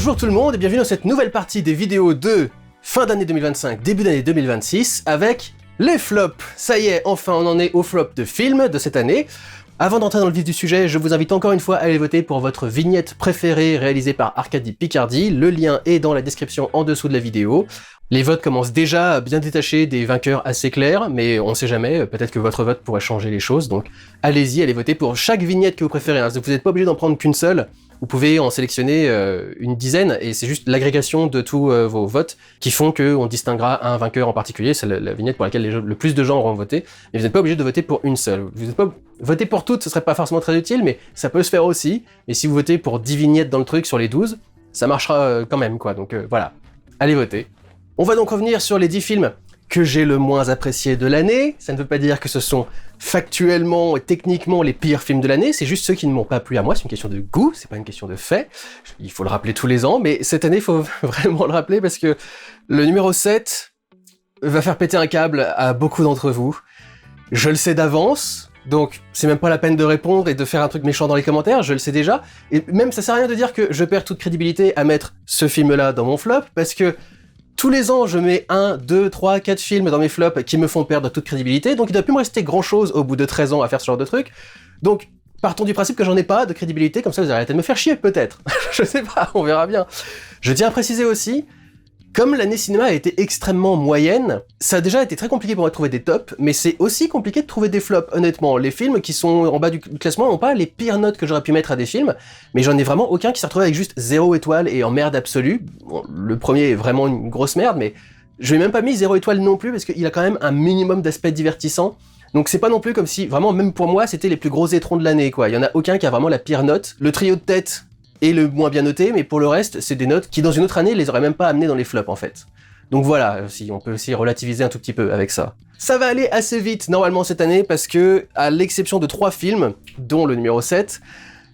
Bonjour tout le monde et bienvenue dans cette nouvelle partie des vidéos de fin d'année 2025, début d'année 2026 avec les flops. Ça y est, enfin on en est au flop de films de cette année. Avant d'entrer dans le vif du sujet, je vous invite encore une fois à aller voter pour votre vignette préférée réalisée par Arcadie Picardie. Le lien est dans la description en dessous de la vidéo. Les votes commencent déjà à bien détacher des vainqueurs assez clairs, mais on sait jamais, peut-être que votre vote pourrait changer les choses, donc allez-y, allez voter pour chaque vignette que vous préférez. Hein. Vous n'êtes pas obligé d'en prendre qu'une seule, vous pouvez en sélectionner une dizaine, et c'est juste l'agrégation de tous vos votes qui font qu'on distinguera un vainqueur en particulier, c'est la vignette pour laquelle le plus de gens auront voté, mais vous n'êtes pas obligé de voter pour une seule. Vous n'êtes pas voter pour toutes, ce serait pas forcément très utile, mais ça peut se faire aussi, mais si vous votez pour 10 vignettes dans le truc sur les 12, ça marchera quand même, quoi, donc voilà, allez voter. On va donc revenir sur les 10 films que j'ai le moins appréciés de l'année. Ça ne veut pas dire que ce sont factuellement et techniquement les pires films de l'année, c'est juste ceux qui ne m'ont pas plu à moi, c'est une question de goût, c'est pas une question de fait. Il faut le rappeler tous les ans, mais cette année, il faut vraiment le rappeler parce que le numéro 7 va faire péter un câble à beaucoup d'entre vous. Je le sais d'avance, donc c'est même pas la peine de répondre et de faire un truc méchant dans les commentaires, je le sais déjà. Et même ça sert à rien de dire que je perds toute crédibilité à mettre ce film-là dans mon flop, parce que tous les ans, je mets 1, 2, 3, 4 films dans mes flops qui me font perdre toute crédibilité, donc il ne doit plus me rester grand-chose au bout de 13 ans à faire ce genre de truc. Donc, partons du principe que j'en ai pas de crédibilité, comme ça vous arrêtez de me faire chier, peut-être. Je sais pas, on verra bien. Je tiens à préciser aussi, comme l'année cinéma a été extrêmement moyenne, ça a déjà été très compliqué pour moi de trouver des tops, mais c'est aussi compliqué de trouver des flops, honnêtement. Les films qui sont en bas du classement n'ont pas les pires notes que j'aurais pu mettre à des films, mais j'en ai vraiment aucun qui s'est retrouvé avec juste 0 étoile et en merde absolue. Bon, le premier est vraiment une grosse merde, mais je lui ai même pas mis 0 étoile non plus, parce qu'il a quand même un minimum d'aspect divertissant. Donc c'est pas non plus comme si, vraiment, même pour moi, c'était les plus gros étrons de l'année, quoi. Il y en a aucun qui a vraiment la pire note. Le trio de tête et le moins bien noté, mais pour le reste, c'est des notes qui, dans une autre année, les auraient même pas amenées dans les flops, en fait. Donc voilà, si on peut aussi relativiser un tout petit peu avec ça. Ça va aller assez vite, normalement, cette année, parce que, à l'exception de 3 films, dont le numéro 7,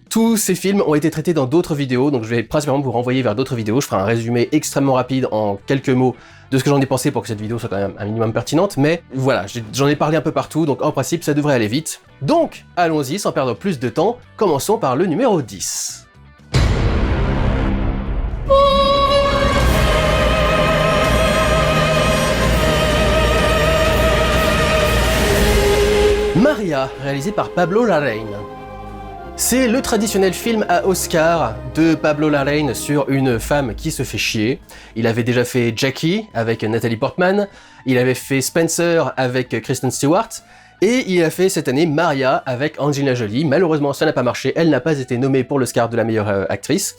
tous ces films ont été traités dans d'autres vidéos, donc je vais principalement vous renvoyer vers d'autres vidéos. Je ferai un résumé extrêmement rapide en quelques mots de ce que j'en ai pensé pour que cette vidéo soit quand même un minimum pertinente, mais voilà, j'en ai parlé un peu partout, donc en principe, ça devrait aller vite. Donc, allons-y, sans perdre plus de temps, commençons par le numéro 10. Maria, réalisé par Pablo Larraín. C'est le traditionnel film à Oscar de Pablo Larraín sur une femme qui se fait chier. Il avait déjà fait Jackie avec Natalie Portman, il avait fait Spencer avec Kristen Stewart, et il a fait cette année Maria avec Angelina Jolie. Malheureusement, ça n'a pas marché, elle n'a pas été nommée pour l'Oscar de la meilleure actrice.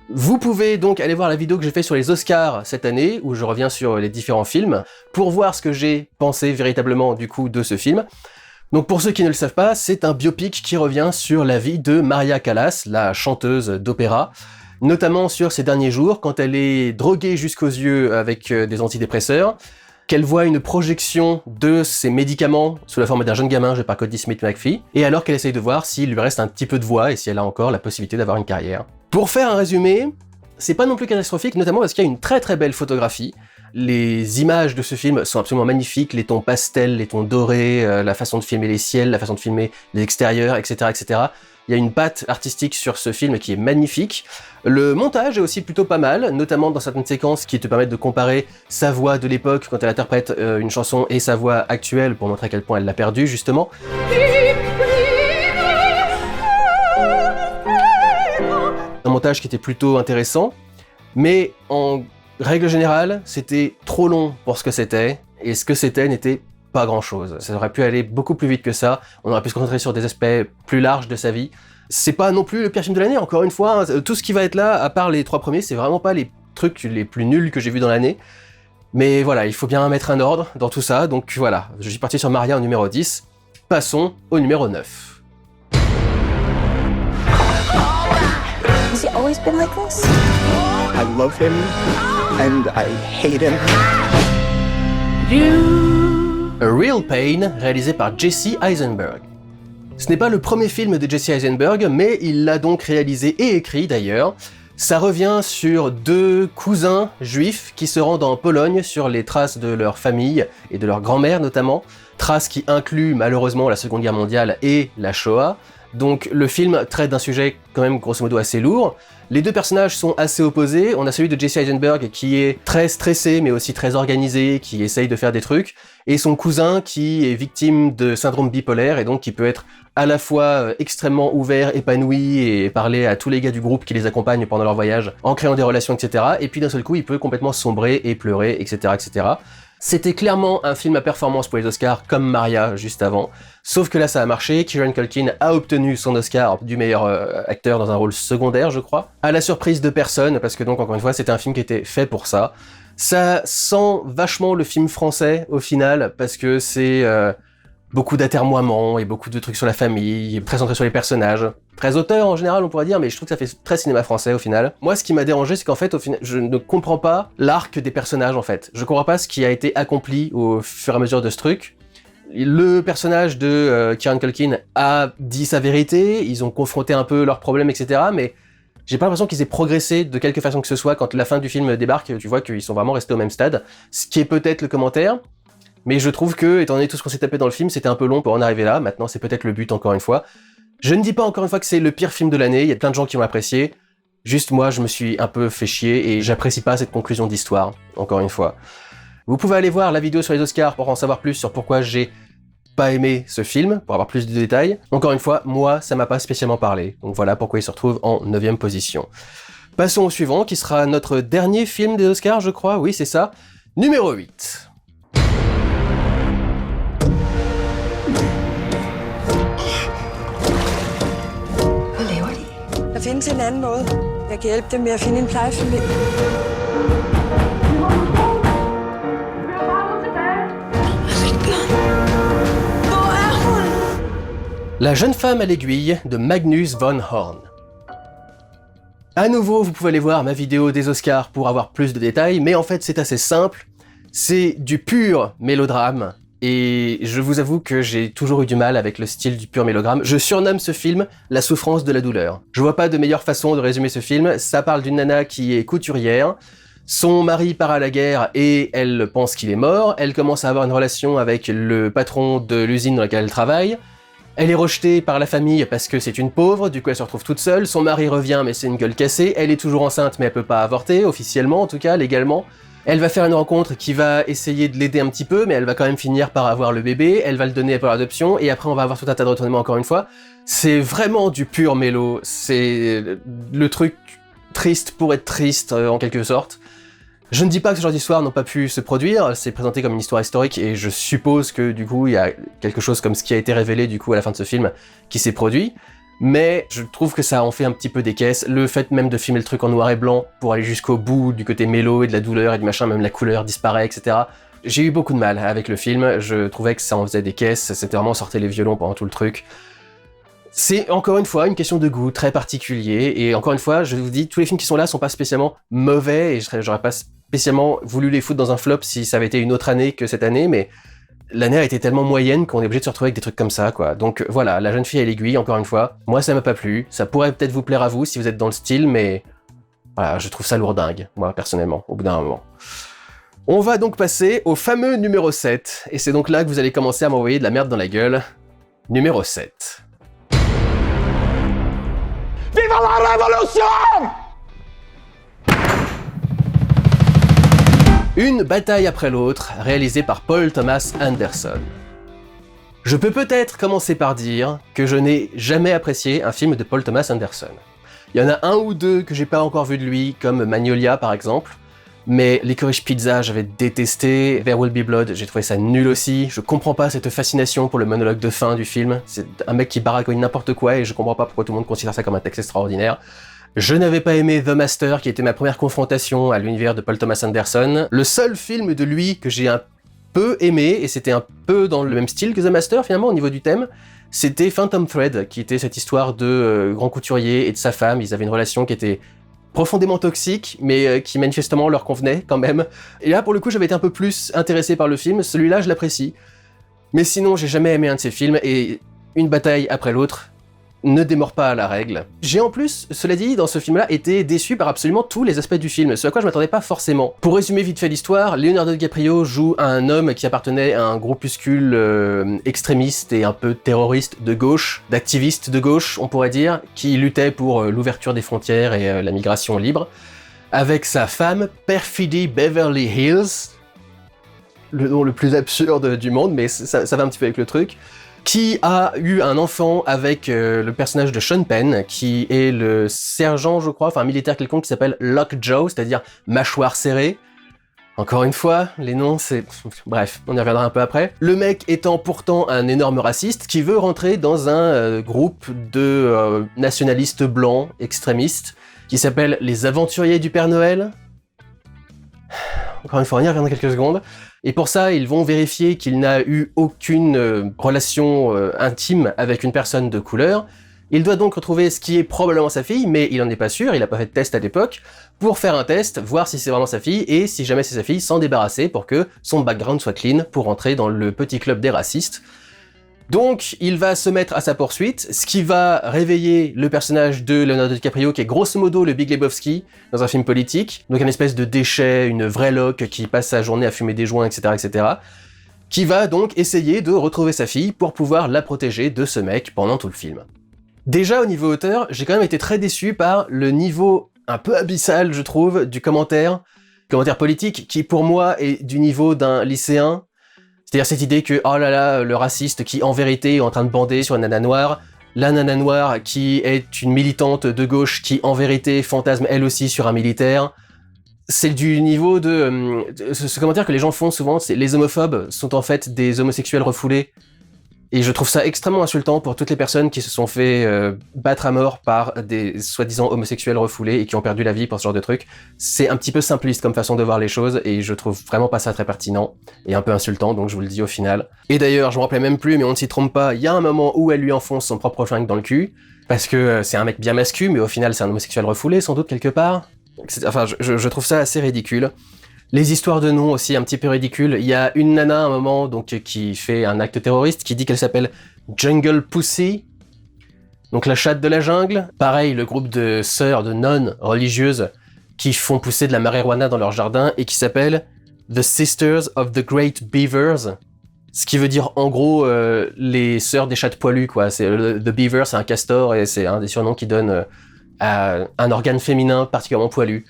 Vous pouvez donc aller voir la vidéo que j'ai fait sur les Oscars cette année, où je reviens sur les différents films, pour voir ce que j'ai pensé véritablement du coup de ce film. Donc pour ceux qui ne le savent pas, c'est un biopic qui revient sur la vie de Maria Callas, la chanteuse d'opéra, notamment sur ses derniers jours, quand elle est droguée jusqu'aux yeux avec des antidépresseurs, qu'elle voit une projection de ses médicaments sous la forme d'un jeune gamin joué par Cody Smith-McPhee, et alors qu'elle essaye de voir s'il lui reste un petit peu de voix et si elle a encore la possibilité d'avoir une carrière. Pour faire un résumé, c'est pas non plus catastrophique, notamment parce qu'il y a une très très belle photographie. Les images de ce film sont absolument magnifiques, les tons pastels, les tons dorés, la façon de filmer les ciels, la façon de filmer les extérieurs, etc., etc. Il y a une patte artistique sur ce film qui est magnifique. Le montage est aussi plutôt pas mal, notamment dans certaines séquences qui te permettent de comparer sa voix de l'époque quand elle interprète une chanson et sa voix actuelle pour montrer à quel point elle l'a perdue, justement. Un montage qui était plutôt intéressant, mais en règle générale, c'était trop long pour ce que c'était, et ce que c'était n'était pas grand-chose. Ça aurait pu aller beaucoup plus vite que ça, on aurait pu se concentrer sur des aspects plus larges de sa vie. C'est pas non plus le pire film de l'année, encore une fois, hein. Tout ce qui va être là, à part les 3 premiers, c'est vraiment pas les trucs les plus nuls que j'ai vus dans l'année. Mais voilà, il faut bien mettre un ordre dans tout ça, donc voilà, je suis parti sur Maria en numéro 10. Passons au numéro 9. Has he always been like this? I love him and I hate him. A Real Pain, réalisé par Jesse Eisenberg. Ce n'est pas le premier film de Jesse Eisenberg, mais il l'a donc réalisé et écrit d'ailleurs. Ça revient sur 2 cousins juifs qui se rendent en Pologne sur les traces de leur famille et de leur grand-mère notamment, traces qui incluent malheureusement la Seconde Guerre mondiale et la Shoah. Donc le film traite d'un sujet quand même grosso modo assez lourd, Les deux personnages sont assez opposés. On a celui de Jesse Eisenberg qui est très stressé mais aussi très organisé, qui essaye de faire des trucs, et son cousin qui est victime de syndrome bipolaire et donc qui peut être à la fois extrêmement ouvert, épanoui et parler à tous les gars du groupe qui les accompagnent pendant leur voyage en créant des relations, etc. Et puis d'un seul coup, il peut complètement sombrer et pleurer, etc., etc. C'était clairement un film à performance pour les Oscars, comme Maria juste avant. Sauf que là, ça a marché. Kieran Culkin a obtenu son Oscar du meilleur acteur dans un rôle secondaire, je crois. À la surprise de personne, parce que donc, encore une fois, c'était un film qui était fait pour ça. Ça sent vachement le film français, au final, parce que c'est beaucoup d'atermoiements et beaucoup de trucs sur la famille, très centré sur les personnages. Très auteur en général, on pourrait dire, mais je trouve que ça fait très cinéma français au final. Moi, ce qui m'a dérangé, c'est qu'en fait, au final, je ne comprends pas l'arc des personnages, en fait. Je comprends pas ce qui a été accompli au fur et à mesure de ce truc. Le personnage de Kieran Culkin a dit sa vérité, ils ont confronté un peu leurs problèmes, etc., mais j'ai pas l'impression qu'ils aient progressé de quelque façon que ce soit. Quand la fin du film débarque, tu vois qu'ils sont vraiment restés au même stade, ce qui est peut-être le commentaire. Mais je trouve que, étant donné tout ce qu'on s'est tapé dans le film, c'était un peu long pour en arriver là. Maintenant, c'est peut-être le but, encore une fois. Je ne dis pas encore une fois que c'est le pire film de l'année, il y a plein de gens qui l'ont apprécié. Juste moi, je me suis un peu fait chier et j'apprécie pas cette conclusion d'histoire, encore une fois. Vous pouvez aller voir la vidéo sur les Oscars pour en savoir plus sur pourquoi j'ai pas aimé ce film, pour avoir plus de détails. Encore une fois, moi, ça m'a pas spécialement parlé. Donc voilà pourquoi il se retrouve en 9e position. Passons au suivant, qui sera notre dernier film des Oscars, je crois. Oui, c'est ça. Numéro 8. Der findes en anden måde. Jeg kan hjælpe dem med at finde en plejefamilie. La jeune femme à l'aiguille de Magnus von Horn. À nouveau, vous pouvez aller voir ma vidéo des Oscars pour avoir plus de détails, mais en fait c'est assez simple. C'est du pur mélodrame. Et je vous avoue que j'ai toujours eu du mal avec le style du pur mélodrame. Je surnomme ce film La souffrance de la douleur. Je vois pas de meilleure façon de résumer ce film. Ça parle d'une nana qui est couturière. Son mari part à la guerre et elle pense qu'il est mort. Elle commence à avoir une relation avec le patron de l'usine dans laquelle elle travaille. Elle est rejetée par la famille parce que c'est une pauvre, du coup elle se retrouve toute seule. Son mari revient mais c'est une gueule cassée. Elle est toujours enceinte mais elle peut pas avorter, officiellement en tout cas, légalement. Elle va faire une rencontre qui va essayer de l'aider un petit peu, mais elle va quand même finir par avoir le bébé, elle va le donner pour l'adoption, et après on va avoir tout un tas de retournements encore une fois. C'est vraiment du pur mélo, c'est le truc triste pour être triste en quelque sorte. Je ne dis pas que ce genre d'histoires n'ont pas pu se produire, c'est présenté comme une histoire historique, et je suppose que du coup il y a quelque chose comme ce qui a été révélé du coup à la fin de ce film qui s'est produit. Mais je trouve que ça en fait un petit peu des caisses. Le fait même de filmer le truc en noir et blanc pour aller jusqu'au bout du côté mélo et de la douleur et du machin, même la couleur disparaît, etc. J'ai eu beaucoup de mal avec le film, je trouvais que ça en faisait des caisses, c'était vraiment sortir les violons pendant tout le truc. C'est encore une fois une question de goût très particulier, et encore une fois, je vous dis, tous les films qui sont là sont pas spécialement mauvais, et j'aurais pas spécialement voulu les foutre dans un flop si ça avait été une autre année que cette année, mais l'année a été tellement moyenne qu'on est obligé de se retrouver avec des trucs comme ça, quoi. Donc voilà, La jeune fille à l'aiguille, encore une fois, moi ça m'a pas plu, ça pourrait peut-être vous plaire à vous si vous êtes dans le style, mais voilà, je trouve ça lourdingue, moi personnellement, au bout d'un moment. On va donc passer au fameux numéro 7, et c'est donc là que vous allez commencer à m'envoyer de la merde dans la gueule. Numéro 7. Viva la révolution! Une bataille après l'autre, réalisée par Paul Thomas Anderson. Je peux peut-être commencer par dire que je n'ai jamais apprécié un film de Paul Thomas Anderson. Il y en a un ou deux que j'ai pas encore vu de lui, comme Magnolia par exemple, mais Licorice Pizza j'avais détesté, There Will Be Blood j'ai trouvé ça nul aussi, je comprends pas cette fascination pour le monologue de fin du film, c'est un mec qui baragouine n'importe quoi et je comprends pas pourquoi tout le monde considère ça comme un texte extraordinaire. Je n'avais pas aimé The Master, qui était ma première confrontation à l'univers de Paul Thomas Anderson. Le seul film de lui que j'ai un peu aimé, et c'était un peu dans le même style que The Master finalement au niveau du thème, c'était Phantom Thread, qui était cette histoire de grand couturier et de sa femme. Ils avaient une relation qui était profondément toxique, mais qui manifestement leur convenait quand même. Et là, pour le coup, j'avais été un peu plus intéressé par le film. Celui-là, je l'apprécie. Mais sinon, j'ai jamais aimé un de ses films, et une bataille après l'autre, ne démord pas à la règle. J'ai en plus, cela dit, dans ce film-là, été déçu par absolument tous les aspects du film, ce à quoi je m'attendais pas forcément. Pour résumer vite fait l'histoire, Leonardo DiCaprio joue un homme qui appartenait à un groupuscule extrémiste et un peu terroriste de gauche, d'activiste de gauche, on pourrait dire, qui luttait pour l'ouverture des frontières et la migration libre, avec sa femme, Perfidy Beverly Hills, le nom le plus absurde du monde, mais ça va un petit peu avec le truc, qui a eu un enfant avec le personnage de Sean Penn, qui est le sergent, je crois, enfin un militaire quelconque qui s'appelle Lockjaw, c'est-à-dire mâchoire serrée. Encore une fois, les noms, c'est... Bref, on y reviendra un peu après. Le mec étant pourtant un énorme raciste qui veut rentrer dans un groupe de nationalistes blancs extrémistes qui s'appelle les Aventuriers du Père Noël. Encore une fois, on y reviendra quelques secondes. Et pour ça, ils vont vérifier qu'il n'a eu aucune relation intime avec une personne de couleur. Il doit donc retrouver ce qui est probablement sa fille, mais il en est pas sûr, il a pas fait de test à l'époque, pour faire un test, voir si c'est vraiment sa fille, et si jamais c'est sa fille, s'en débarrasser pour que son background soit clean pour entrer dans le petit club des racistes. Donc, il va se mettre à sa poursuite, ce qui va réveiller le personnage de Leonardo DiCaprio, qui est grosso modo le Big Lebowski dans un film politique, donc une espèce de déchet, une vraie loque qui passe sa journée à fumer des joints, etc., qui va donc essayer de retrouver sa fille pour pouvoir la protéger de ce mec pendant tout le film. Déjà, au niveau auteur, j'ai quand même été très déçu par le niveau un peu abyssal, je trouve, du commentaire politique, qui pour moi est du niveau d'un lycéen. C'est-à-dire cette idée que, oh là là, le raciste qui en vérité est en train de bander sur une nana noire, la nana noire qui est une militante de gauche qui en vérité fantasme elle aussi sur un militaire. C'est du niveau de... ce commentaire que les gens font souvent, c'est les homophobes sont en fait des homosexuels refoulés. Et je trouve ça extrêmement insultant pour toutes les personnes qui se sont fait battre à mort par des soi-disant homosexuels refoulés et qui ont perdu la vie pour ce genre de truc. C'est un petit peu simpliste comme façon de voir les choses et je trouve vraiment pas ça très pertinent et un peu insultant, donc je vous le dis au final. Et d'ailleurs, je me rappelais même plus, mais on ne s'y trompe pas, il y a un moment où elle lui enfonce son propre flingue dans le cul, parce que c'est un mec bien mascu, mais au final c'est un homosexuel refoulé, sans doute quelque part. Enfin, je trouve ça assez ridicule. Les histoires de noms aussi un petit peu ridicules. Il y a une nana à un moment donc qui fait un acte terroriste qui dit qu'elle s'appelle Jungle Pussy, donc la chatte de la jungle. Pareil, le groupe de sœurs, de nonnes religieuses qui font pousser de la marijuana dans leur jardin et qui s'appelle The Sisters of the Great Beavers, ce qui veut dire en gros les sœurs des chats poilus quoi. C'est The Beaver, c'est un castor et c'est un des surnoms qui donne à un organe féminin particulièrement poilu.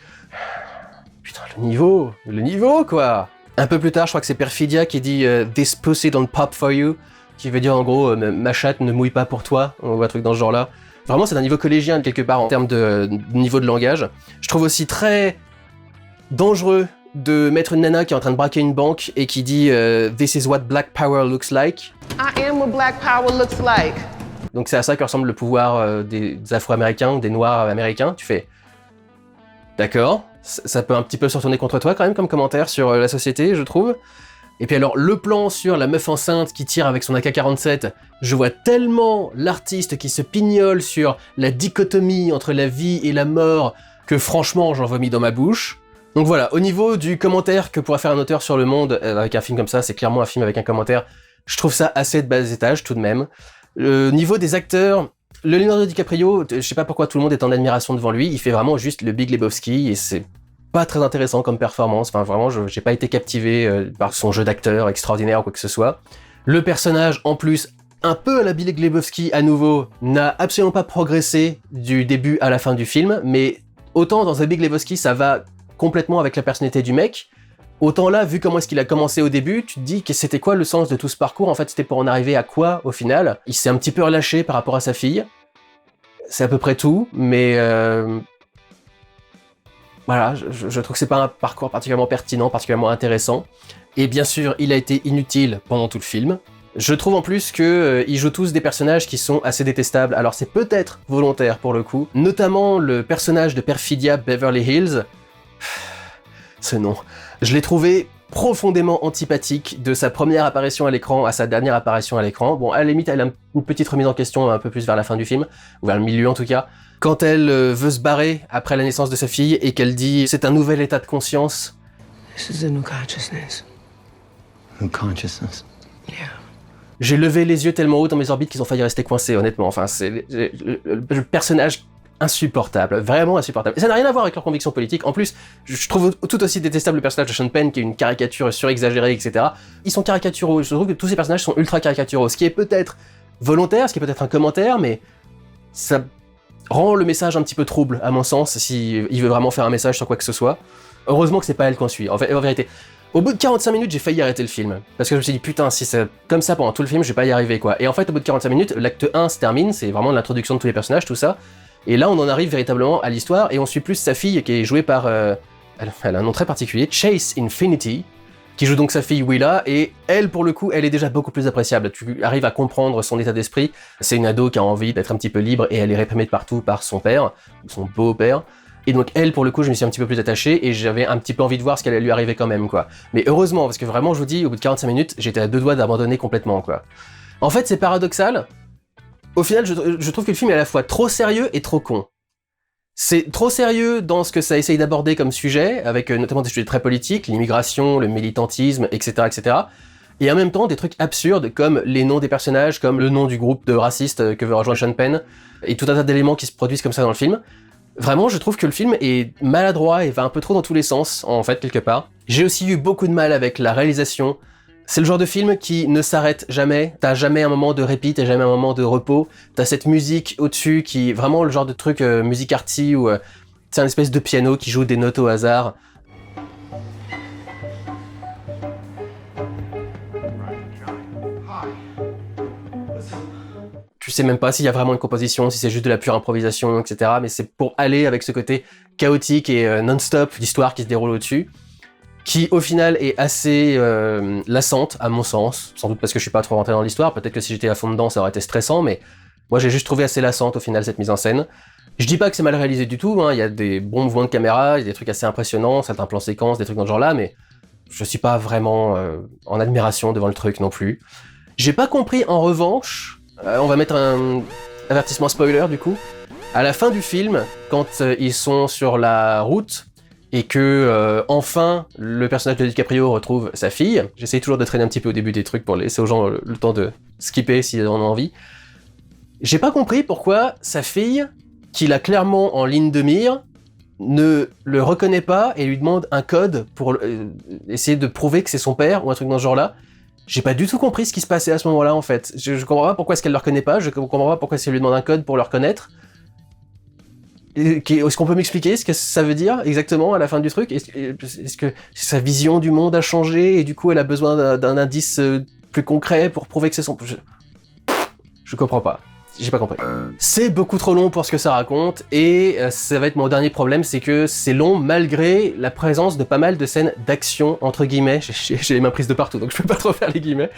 Putain, le niveau, quoi. Un peu plus tard, je crois que c'est Perfidia qui dit « This pussy don't pop for you », qui veut dire en gros « Ma chatte ne mouille pas pour toi », on voit un truc dans ce genre-là. Vraiment, c'est un niveau collégien quelque part en termes de niveau de langage. Je trouve aussi très dangereux de mettre une nana qui est en train de braquer une banque et qui dit « This is what black power looks like ». I am what black power looks like. Donc c'est à ça que ressemble le pouvoir des Afro-Américains, des Noirs américains. Tu fais « D'accord ». Ça peut un petit peu se retourner contre toi quand même comme commentaire sur la société, je trouve. Et puis alors, le plan sur la meuf enceinte qui tire avec son AK-47, je vois tellement l'artiste qui se pignole sur la dichotomie entre la vie et la mort que franchement, j'en vomis dans ma bouche. Donc voilà, au niveau du commentaire que pourrait faire un auteur sur le monde avec un film comme ça, c'est clairement un film avec un commentaire, je trouve ça assez de bas étage tout de même. Niveau des acteurs... Le Leonardo DiCaprio, je sais pas pourquoi tout le monde est en admiration devant lui, il fait vraiment juste le Big Lebowski et c'est pas très intéressant comme performance, enfin vraiment j'ai pas été captivé par son jeu d'acteur extraordinaire ou quoi que ce soit. Le personnage en plus, un peu à la Big Lebowski à nouveau, n'a absolument pas progressé du début à la fin du film, mais autant dans The Big Lebowski ça va complètement avec la personnalité du mec, autant là, vu comment est-ce qu'il a commencé au début, tu te dis que c'était quoi le sens de tout ce parcours, en fait c'était pour en arriver à quoi au final. Il s'est un petit peu relâché par rapport à sa fille, c'est à peu près tout, mais voilà, je trouve que c'est pas un parcours particulièrement pertinent, particulièrement intéressant, et bien sûr il a été inutile pendant tout le film. Je trouve en plus qu'ils jouent tous des personnages qui sont assez détestables, alors c'est peut-être volontaire pour le coup, notamment le personnage de Perfidia Beverly Hills, ce nom, je l'ai trouvé profondément antipathique de sa première apparition à l'écran à sa dernière apparition à l'écran. Bon, à la limite, elle a une petite remise en question un peu plus vers la fin du film, ou vers le milieu en tout cas, quand elle veut se barrer après la naissance de sa fille et qu'elle dit « c'est un nouvel état de conscience ». This is a new consciousness. New consciousness. Yeah. J'ai levé les yeux tellement haut dans mes orbites qu'ils ont failli rester coincés, honnêtement. Enfin, c'est le personnage insupportable, vraiment insupportable. Et ça n'a rien à voir avec leurs convictions politiques. En plus, je trouve tout aussi détestable le personnage de Sean Penn, qui est une caricature surexagérée, etc. Ils sont caricaturaux. Je trouve que tous ces personnages sont ultra caricaturaux, ce qui est peut-être volontaire, ce qui est peut-être un commentaire, mais ça rend le message un petit peu trouble, à mon sens, si il veut vraiment faire un message sur quoi que ce soit. Heureusement que c'est pas elle qu'on suit. En vérité, au bout de 45 minutes, j'ai failli arrêter le film. Parce que je me suis dit, putain, si c'est comme ça pendant tout le film, je vais pas y arriver, quoi. Et en fait, au bout de 45 minutes, l'acte 1 se termine, c'est vraiment l'introduction de tous les personnages, tout ça. Et là, on en arrive véritablement à l'histoire, et on suit plus sa fille, qui est jouée par... elle a un nom très particulier, Chase Infinity, qui joue donc sa fille Willa, et elle, pour le coup, elle est déjà beaucoup plus appréciable. Tu arrives à comprendre son état d'esprit. C'est une ado qui a envie d'être un petit peu libre, et elle est réprimée de partout par son père, ou son beau-père. Et donc elle, pour le coup, je me suis un petit peu plus attaché, et j'avais un petit peu envie de voir ce qu'elle allait lui arriver quand même, quoi. Mais heureusement, parce que vraiment, je vous dis, au bout de 45 minutes, j'étais à 2 doigts d'abandonner complètement, quoi. En fait, c'est paradoxal. Au final, je trouve que le film est à la fois trop sérieux et trop con. C'est trop sérieux dans ce que ça essaye d'aborder comme sujet, avec notamment des sujets très politiques, l'immigration, le militantisme, etc., etc. Et en même temps, des trucs absurdes, comme les noms des personnages, comme le nom du groupe de racistes que veut rejoindre Sean Penn, et tout un tas d'éléments qui se produisent comme ça dans le film. Vraiment, je trouve que le film est maladroit et va un peu trop dans tous les sens, en fait, quelque part. J'ai aussi eu beaucoup de mal avec la réalisation. C'est le genre de film qui ne s'arrête jamais, t'as jamais un moment de répit, t'as jamais un moment de repos, t'as cette musique au-dessus qui est vraiment le genre de truc musique arty où c'est un espèce de piano qui joue des notes au hasard. Tu sais même pas s'il y a vraiment une composition, si c'est juste de la pure improvisation, etc. Mais c'est pour aller avec ce côté chaotique et non-stop d'histoire qui se déroule au-dessus, qui au final est assez lassante à mon sens, sans doute parce que je suis pas trop rentré dans l'histoire, peut-être que si j'étais à fond dedans ça aurait été stressant, mais moi j'ai juste trouvé assez lassante au final cette mise en scène. Je dis pas que c'est mal réalisé du tout, hein. Il y a des bons mouvements de caméra, il y a des trucs assez impressionnants, certains plans séquences, des trucs dans ce genre-là, mais je suis pas vraiment en admiration devant le truc non plus. J'ai pas compris en revanche, on va mettre un avertissement spoiler du coup, à la fin du film, quand ils sont sur la route, et que, enfin, le personnage de DiCaprio retrouve sa fille. J'essaye toujours de traîner un petit peu au début des trucs pour laisser aux gens le temps de skipper s'ils en ont envie. J'ai pas compris pourquoi sa fille, qu'il a clairement en ligne de mire, ne le reconnaît pas et lui demande un code pour essayer de prouver que c'est son père ou un truc dans ce genre-là. J'ai pas du tout compris ce qui se passait à ce moment-là, en fait. Je comprends pas pourquoi est-ce qu'elle le reconnaît pas, je comprends pas pourquoi est-ce qu'elle lui demande un code pour le reconnaître. Est-ce qu'on peut m'expliquer ce que ça veut dire exactement à la fin du truc ? Est-ce que sa vision du monde a changé et du coup elle a besoin d'un indice plus concret pour prouver que c'est son... Je comprends pas. J'ai pas compris. C'est beaucoup trop long pour ce que ça raconte et ça va être mon dernier problème, c'est que c'est long malgré la présence de pas mal de scènes d'action, entre guillemets. J'ai les mains prises de partout donc je peux pas trop faire les guillemets.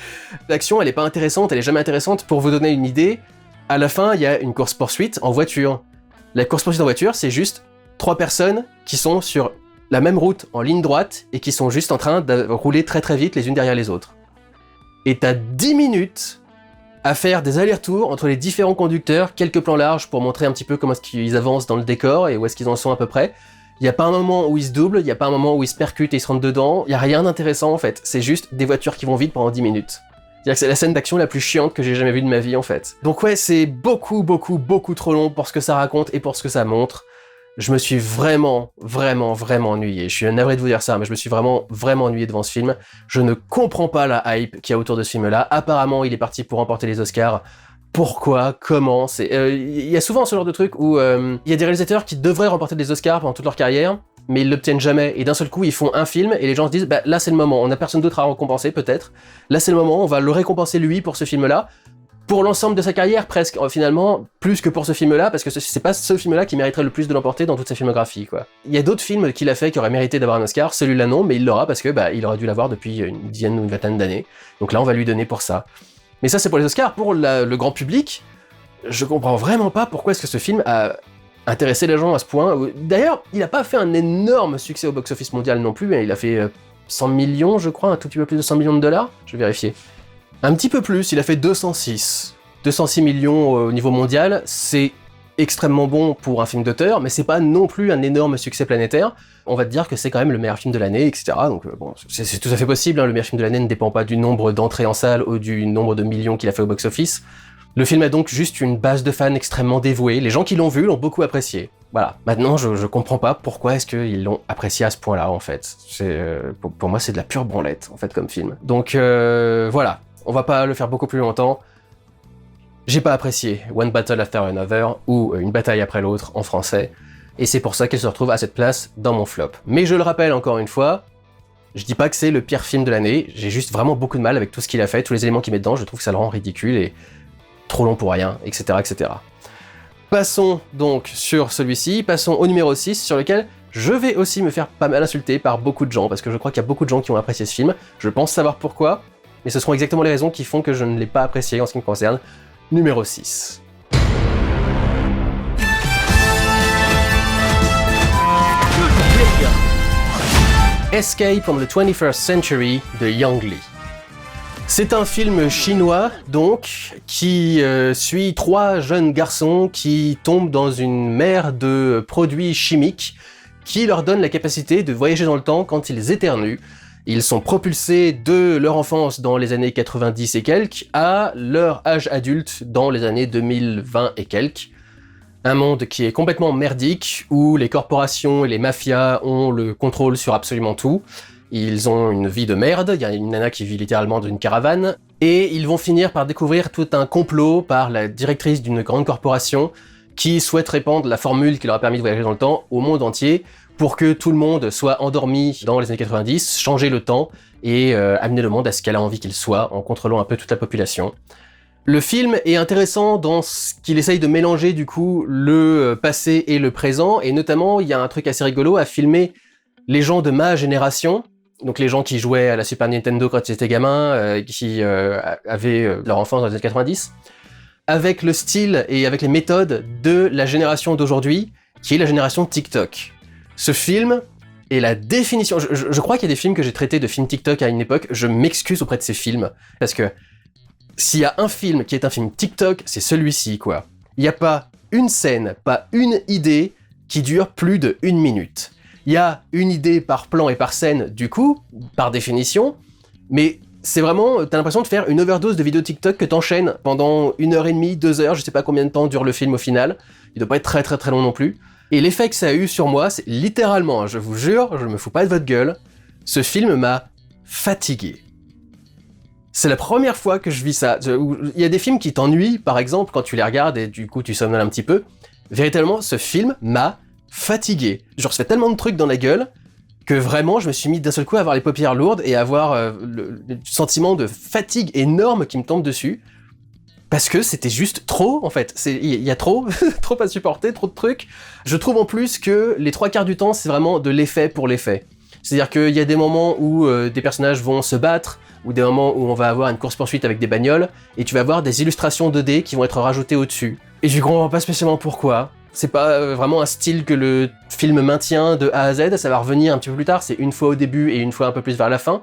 L'action elle est pas intéressante, elle est jamais intéressante. Pour vous donner une idée, à la fin il y a une course-poursuite en voiture. La course-poursuite en voiture, c'est juste 3 personnes qui sont sur la même route en ligne droite et qui sont juste en train de rouler très très vite les unes derrière les autres. Et t'as 10 minutes à faire des allers-retours entre les différents conducteurs, quelques plans larges pour montrer un petit peu comment est-ce qu'ils avancent dans le décor et où est-ce qu'ils en sont à peu près. Il n'y a pas un moment où ils se doublent, il n'y a pas un moment où ils se percutent et ils se rentrent dedans, il n'y a rien d'intéressant en fait, c'est juste des voitures qui vont vite pendant 10 minutes. C'est-à-dire que c'est la scène d'action la plus chiante que j'ai jamais vue de ma vie en fait. Donc ouais, c'est beaucoup trop long pour ce que ça raconte et pour ce que ça montre. Je me suis vraiment ennuyé. Je suis navré de vous dire ça, mais je me suis vraiment ennuyé devant ce film. Je ne comprends pas la hype qu'il y a autour de ce film-là. Apparemment, il est parti pour remporter les Oscars. Pourquoi ? Comment ? Il y a souvent ce genre de truc où il y a des réalisateurs qui devraient remporter des Oscars pendant toute leur carrière, mais ils l'obtiennent jamais, et d'un seul coup ils font un film, et les gens se disent bah là c'est le moment, on a personne d'autre à récompenser peut-être, là c'est le moment, on va le récompenser lui pour ce film-là, pour l'ensemble de sa carrière presque, finalement, plus que pour ce film-là, parce que c'est pas ce film-là qui mériterait le plus de l'emporter dans toute sa filmographie, quoi. Il y a d'autres films qu'il a fait qui auraient mérité d'avoir un Oscar, celui-là non, mais il l'aura parce que bah il aurait dû l'avoir depuis une dizaine ou une vingtaine d'années, donc là on va lui donner pour ça. Mais ça c'est pour les Oscars, pour le grand public, je comprends vraiment pas pourquoi est-ce que ce film a intéressé les gens à ce point. D'ailleurs, il a pas fait un énorme succès au box-office mondial non plus, il a fait 100 millions je crois, un tout petit peu plus de 100 millions de dollars, je vais vérifier. Un petit peu plus, il a fait 206 millions au niveau mondial, c'est extrêmement bon pour un film d'auteur, mais c'est pas non plus un énorme succès planétaire. On va te dire que c'est quand même le meilleur film de l'année, etc. Donc bon, c'est tout à fait possible, hein. Le meilleur film de l'année ne dépend pas du nombre d'entrées en salle ou du nombre de millions qu'il a fait au box-office. Le film a donc juste une base de fans extrêmement dévouée. Les gens qui l'ont vu l'ont beaucoup apprécié. Voilà. Maintenant, je comprends pas pourquoi est-ce qu'ils l'ont apprécié à ce point-là, en fait. Pour moi, c'est de la pure branlette, en fait, comme film. Donc voilà. On va pas le faire beaucoup plus longtemps. J'ai pas apprécié One Battle After Another ou Une bataille après l'autre en français, et c'est pour ça qu'elle se retrouve à cette place dans mon flop. Mais je le rappelle encore une fois, je dis pas que c'est le pire film de l'année, j'ai juste vraiment beaucoup de mal avec tout ce qu'il a fait, tous les éléments qu'il met dedans, je trouve que ça le rend ridicule et trop long pour rien, etc. etc. Passons donc sur celui-ci, passons au numéro 6, sur lequel je vais aussi me faire pas mal insulter par beaucoup de gens, parce que je crois qu'il y a beaucoup de gens qui ont apprécié ce film, je pense savoir pourquoi, mais ce seront exactement les raisons qui font que je ne l'ai pas apprécié en ce qui me concerne. Numéro 6. Escape from the 21st Century de Yang Lee. C'est un film chinois, donc, qui suit 3 jeunes garçons qui tombent dans une mer de produits chimiques qui leur donnent la capacité de voyager dans le temps quand ils éternuent. Ils sont propulsés de leur enfance dans les années 90 et quelques à leur âge adulte dans les années 2020 et quelques. Un monde qui est complètement merdique, où les corporations et les mafias ont le contrôle sur absolument tout. Ils ont une vie de merde, il y a une nana qui vit littéralement dans une caravane, et ils vont finir par découvrir tout un complot par la directrice d'une grande corporation qui souhaite répandre la formule qui leur a permis de voyager dans le temps au monde entier, pour que tout le monde soit endormi dans les années 90, changer le temps et amener le monde à ce qu'elle a envie qu'il soit, en contrôlant un peu toute la population. Le film est intéressant dans ce qu'il essaye de mélanger du coup le passé et le présent, et notamment il y a un truc assez rigolo à filmer les gens de ma génération, donc les gens qui jouaient à la Super Nintendo quand ils étaient gamins, qui avaient leur enfance dans les années 90, avec le style et avec les méthodes de la génération d'aujourd'hui, qui est la génération TikTok. Ce film est la définition... Je crois qu'il y a des films que j'ai traités de films TikTok à une époque, je m'excuse auprès de ces films, parce que s'il y a un film qui est un film TikTok, c'est celui-ci, quoi. Il n'y a pas une scène, pas une idée qui dure plus de 1 minute. Il y a une idée par plan et par scène, du coup, par définition, mais c'est vraiment... T'as l'impression de faire une overdose de vidéos TikTok que t'enchaînes pendant 1h30, 2 heures, je sais pas combien de temps dure le film au final, il doit pas être très très très long non plus. Et l'effet que ça a eu sur moi, c'est littéralement, je vous jure, je me fous pas de votre gueule, ce film m'a fatigué. C'est la première fois que je vis ça. Il y a des films qui t'ennuient, par exemple, quand tu les regardes et du coup tu somnoles un petit peu. Véritablement, ce film m'a fatigué. Genre, je fais tellement de trucs dans la gueule que vraiment, je me suis mis d'un seul coup à avoir les paupières lourdes et à avoir le sentiment de fatigue énorme qui me tombe dessus. Parce que c'était juste trop, en fait. Il y a trop, trop à supporter, trop de trucs. Je trouve en plus que les 3/4 du temps, c'est vraiment de l'effet pour l'effet. C'est-à-dire qu'il y a des moments où des personnages vont se battre, ou des moments où on va avoir une course-poursuite avec des bagnoles, et tu vas avoir des illustrations 2D qui vont être rajoutées au-dessus. Et je comprends pas spécialement pourquoi. C'est pas vraiment un style que le film maintient de A à Z, ça va revenir un petit peu plus tard, c'est une fois au début et une fois un peu plus vers la fin.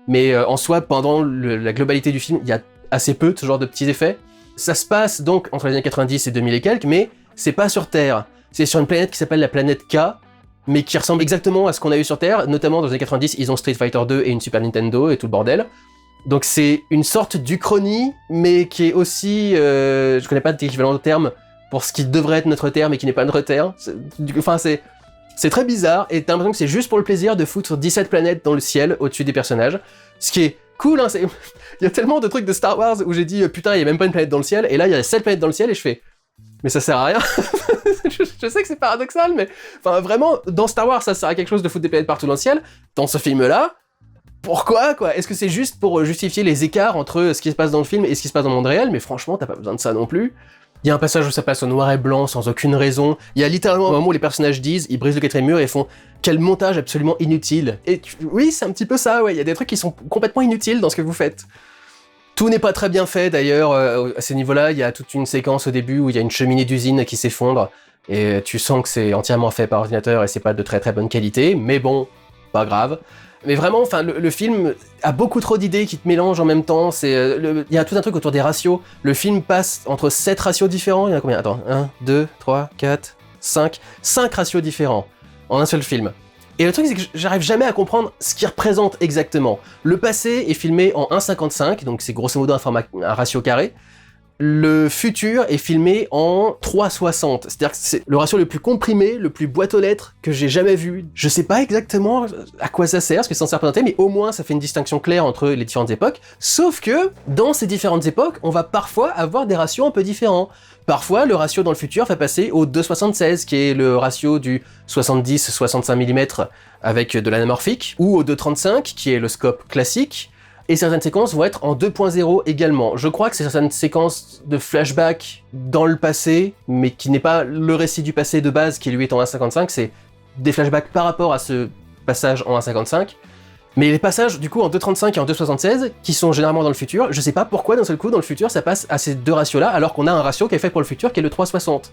Mais en soi, pendant la globalité du film, il y a assez peu de ce genre de petits effets. Ça se passe donc entre les années 90 et 2000 et quelques, mais c'est pas sur Terre. C'est sur une planète qui s'appelle la planète K, mais qui ressemble exactement à ce qu'on a eu sur Terre, notamment dans les années 90, ils ont Street Fighter 2 et une Super Nintendo et tout le bordel. Donc c'est une sorte d'Uchronie, mais qui est aussi... je connais pas d'équivalent de terme pour ce qui devrait être notre Terre, mais qui n'est pas notre Terre. C'est très bizarre, et t'as l'impression que c'est juste pour le plaisir de foutre 17 planètes dans le ciel au-dessus des personnages, ce qui est cool, hein, il y a tellement de trucs de Star Wars où j'ai dit putain, il y a même pas une planète dans le ciel, et là il y a 7 planètes dans le ciel, et je fais mais ça sert à rien. je sais que c'est paradoxal, mais enfin vraiment, dans Star Wars ça sert à quelque chose de foutre des planètes partout dans le ciel. Dans ce film-là, pourquoi, quoi? Est-ce que c'est juste pour justifier les écarts entre ce qui se passe dans le film et ce qui se passe dans le monde réel? Mais franchement, t'as pas besoin de ça non plus. Il y a un passage où ça passe au noir et blanc sans aucune raison. Il y a littéralement un moment où les personnages disent, ils brisent le 4e mur et font « Quel montage absolument inutile !» Et oui, c'est un petit peu ça, ouais. Il y a des trucs qui sont complètement inutiles dans ce que vous faites. Tout n'est pas très bien fait, d'ailleurs. À ce niveau-là, il y a toute une séquence au début où il y a une cheminée d'usine qui s'effondre. Et tu sens que c'est entièrement fait par ordinateur et c'est pas de très très bonne qualité. Mais bon, pas grave. Mais vraiment, enfin, le film a beaucoup trop d'idées qui te mélangent en même temps. Il y a tout un truc autour des ratios. Le film passe entre 7 ratios différents. Il y en a combien? Attends, 1, 2, 3, 4, 5. 5 ratios différents en un seul film. Et le truc, c'est que j'arrive jamais à comprendre ce qu'il représente exactement. Le passé est filmé en 1,55, donc c'est grosso modo un ratio carré. Le futur est filmé en 3,60. C'est-à-dire que c'est le ratio le plus comprimé, le plus boîte aux lettres que j'ai jamais vu. Je sais pas exactement à quoi ça sert, ce que c'est censé représenter, mais au moins ça fait une distinction claire entre les différentes époques. Sauf que, dans ces différentes époques, on va parfois avoir des ratios un peu différents. Parfois, le ratio dans le futur va passer au 2,76, qui est le ratio du 70-65 mm avec de l'anamorphique, ou au 2,35, qui est le scope classique. Et certaines séquences vont être en 2.0 également. Je crois que c'est certaines séquences de flashback dans le passé, mais qui n'est pas le récit du passé de base qui lui est en 1.55, c'est des flashbacks par rapport à ce passage en 1.55. Mais les passages du coup en 2.35 et en 2.76, qui sont généralement dans le futur, je sais pas pourquoi d'un seul coup dans le futur ça passe à ces deux ratios-là, alors qu'on a un ratio qui est fait pour le futur qui est le 3.60.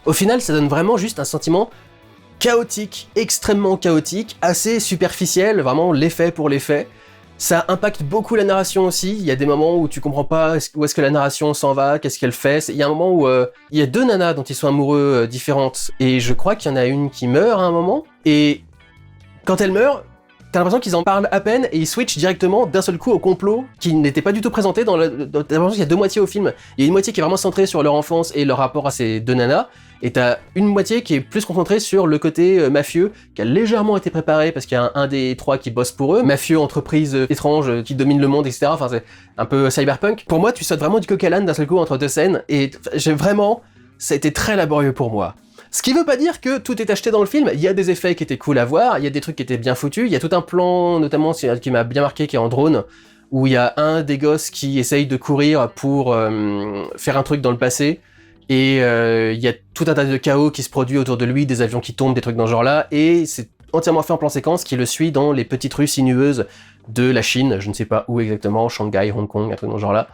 Au final, ça donne vraiment juste un sentiment chaotique, extrêmement chaotique, assez superficiel, vraiment l'effet pour l'effet. Ça impacte beaucoup la narration aussi, il y a des moments où tu comprends pas où est-ce que la narration s'en va, qu'est-ce qu'elle fait. Il y a un moment où il y a deux nanas dont ils sont amoureux différentes, et je crois qu'il y en a une qui meurt à un moment, et quand elle meurt, t'as l'impression qu'ils en parlent à peine, et ils switchent directement d'un seul coup au complot, qui n'était pas du tout présenté t'as l'impression qu'il y a deux moitiés au film. Il y a une moitié qui est vraiment centrée sur leur enfance et leur rapport à ces deux nanas, et t'as une moitié qui est plus concentrée sur le côté mafieux, qui a légèrement été préparé parce qu'il y a un des trois qui bosse pour eux, mafieux, entreprise étrange qui domine le monde, etc. Enfin, c'est un peu cyberpunk. Pour moi, tu sautes vraiment du coq à l'âne d'un seul coup entre deux scènes, et ça a été très laborieux pour moi. Ce qui veut pas dire que tout est acheté dans le film, il y a des effets qui étaient cool à voir, il y a des trucs qui étaient bien foutus, il y a tout un plan, notamment qui m'a bien marqué, qui est en drone, où il y a un des gosses qui essaye de courir pour faire un truc dans le passé, et il y a tout un tas de chaos qui se produit autour de lui, des avions qui tombent, des trucs dans ce genre-là, et c'est entièrement fait en plan séquence qui le suit dans les petites rues sinueuses de la Chine, je ne sais pas où exactement, Shanghai, Hong Kong, un truc dans ce genre-là.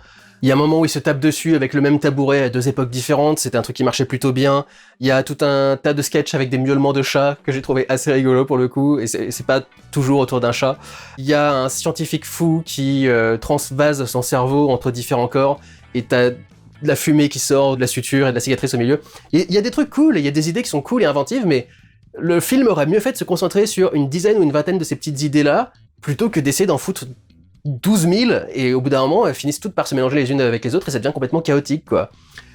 Il y a un moment où il se tape dessus avec le même tabouret à deux époques différentes, c'était un truc qui marchait plutôt bien. Il y a tout un tas de sketchs avec des miaulements de chats que j'ai trouvé assez rigolo pour le coup, et c'est pas toujours autour d'un chat. Il y a un scientifique fou qui transvase son cerveau entre différents corps, et t'as de la fumée qui sort de la suture et de la cicatrice au milieu. Il y a des trucs cool, et il y a des idées qui sont cool et inventives, mais le film aurait mieux fait de se concentrer sur une dizaine ou une vingtaine de ces petites idées-là, plutôt que d'essayer d'en foutre 12 000, et au bout d'un moment, elles finissent toutes par se mélanger les unes avec les autres, et ça devient complètement chaotique, quoi.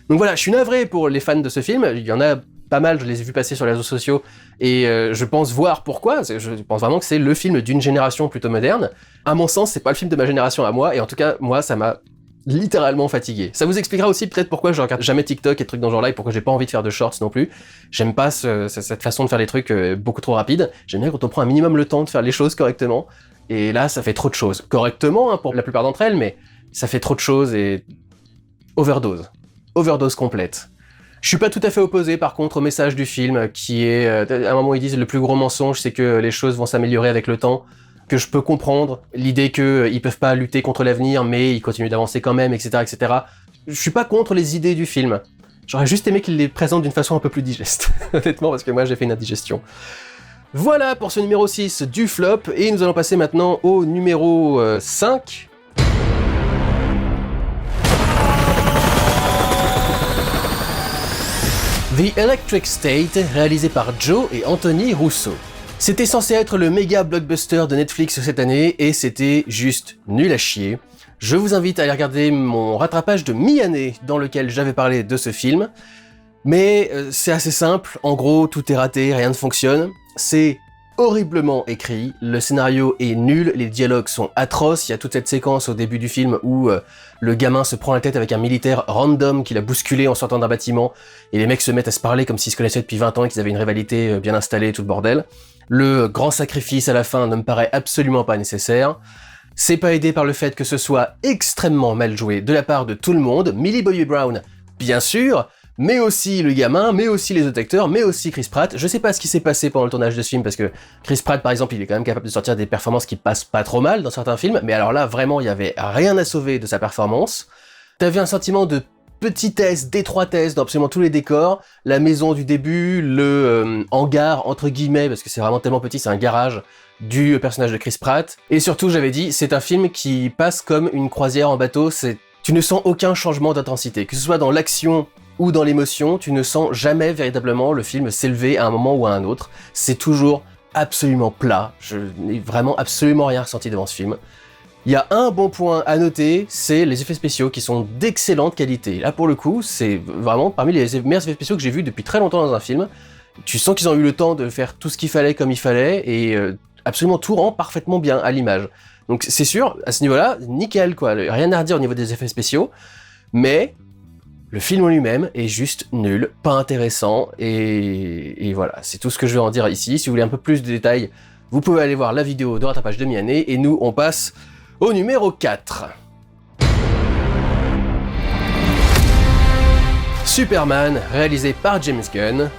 Donc voilà, je suis navré pour les fans de ce film, il y en a pas mal, je les ai vus passer sur les réseaux sociaux, et je pense voir pourquoi, je pense vraiment que c'est le film d'une génération plutôt moderne. À mon sens, c'est pas le film de ma génération à moi, et en tout cas, moi, ça m'a littéralement fatigué. Ça vous expliquera aussi peut-être pourquoi je regarde jamais TikTok et trucs dans ce genre-là, et pourquoi j'ai pas envie de faire de shorts non plus. J'aime pas cette façon de faire les trucs beaucoup trop rapides. J'aime bien quand on prend un minimum le temps de faire les choses correctement. Et là, ça fait trop de choses. Correctement, hein, pour la plupart d'entre elles, mais ça fait trop de choses et... overdose. Overdose complète. Je suis pas tout à fait opposé, par contre, au message du film, qui est... à un moment, ils disent le plus gros mensonge, c'est que les choses vont s'améliorer avec le temps, que je peux comprendre. L'idée qu'ils peuvent pas lutter contre l'avenir, mais ils continuent d'avancer quand même, etc., etc. Je suis pas contre les idées du film. J'aurais juste aimé qu'ils les présentent d'une façon un peu plus digeste, honnêtement, parce que moi, j'ai fait une indigestion. Voilà pour ce numéro 6 du flop, et nous allons passer maintenant au numéro 5. The Electric State, réalisé par Joe et Anthony Russo. C'était censé être le méga blockbuster de Netflix cette année, et c'était juste nul à chier. Je vous invite à aller regarder mon rattrapage de mi-année dans lequel j'avais parlé de ce film. Mais c'est assez simple, en gros tout est raté, rien ne fonctionne. C'est horriblement écrit, le scénario est nul, les dialogues sont atroces, il y a toute cette séquence au début du film où le gamin se prend la tête avec un militaire random qui l'a bousculé en sortant d'un bâtiment, et les mecs se mettent à se parler comme s'ils se connaissaient depuis 20 ans et qu'ils avaient une rivalité bien installée, tout le bordel. Le grand sacrifice à la fin ne me paraît absolument pas nécessaire. C'est pas aidé par le fait que ce soit extrêmement mal joué de la part de tout le monde, Millie Bobby Brown, bien sûr, mais aussi le gamin, mais aussi les autres acteurs, mais aussi Chris Pratt. Je sais pas ce qui s'est passé pendant le tournage de ce film, parce que Chris Pratt, par exemple, il est quand même capable de sortir des performances qui passent pas trop mal dans certains films, mais alors là, vraiment, il y avait rien à sauver de sa performance. T'avais un sentiment de petitesse, d'étroitesse dans absolument tous les décors, la maison du début, le hangar entre guillemets, parce que c'est vraiment tellement petit, c'est un garage du personnage de Chris Pratt, et surtout j'avais dit, c'est un film qui passe comme une croisière en bateau, tu ne sens aucun changement d'intensité, que ce soit dans l'action ou dans l'émotion, tu ne sens jamais véritablement le film s'élever à un moment ou à un autre, c'est toujours absolument plat, je n'ai vraiment absolument rien ressenti devant ce film. Il y a un bon point à noter, c'est les effets spéciaux qui sont d'excellente qualité. Là pour le coup, c'est vraiment parmi les meilleurs effets spéciaux que j'ai vus depuis très longtemps dans un film. Tu sens qu'ils ont eu le temps de faire tout ce qu'il fallait comme il fallait, et absolument tout rend parfaitement bien à l'image. Donc c'est sûr, à ce niveau-là, nickel quoi, rien à redire au niveau des effets spéciaux, mais le film en lui-même est juste nul, pas intéressant, et voilà, c'est tout ce que je vais en dire ici. Si vous voulez un peu plus de détails, vous pouvez aller voir la vidéo de rattrapage de mi-année, et nous on passe au numéro 4. Superman, réalisé par James Gunn.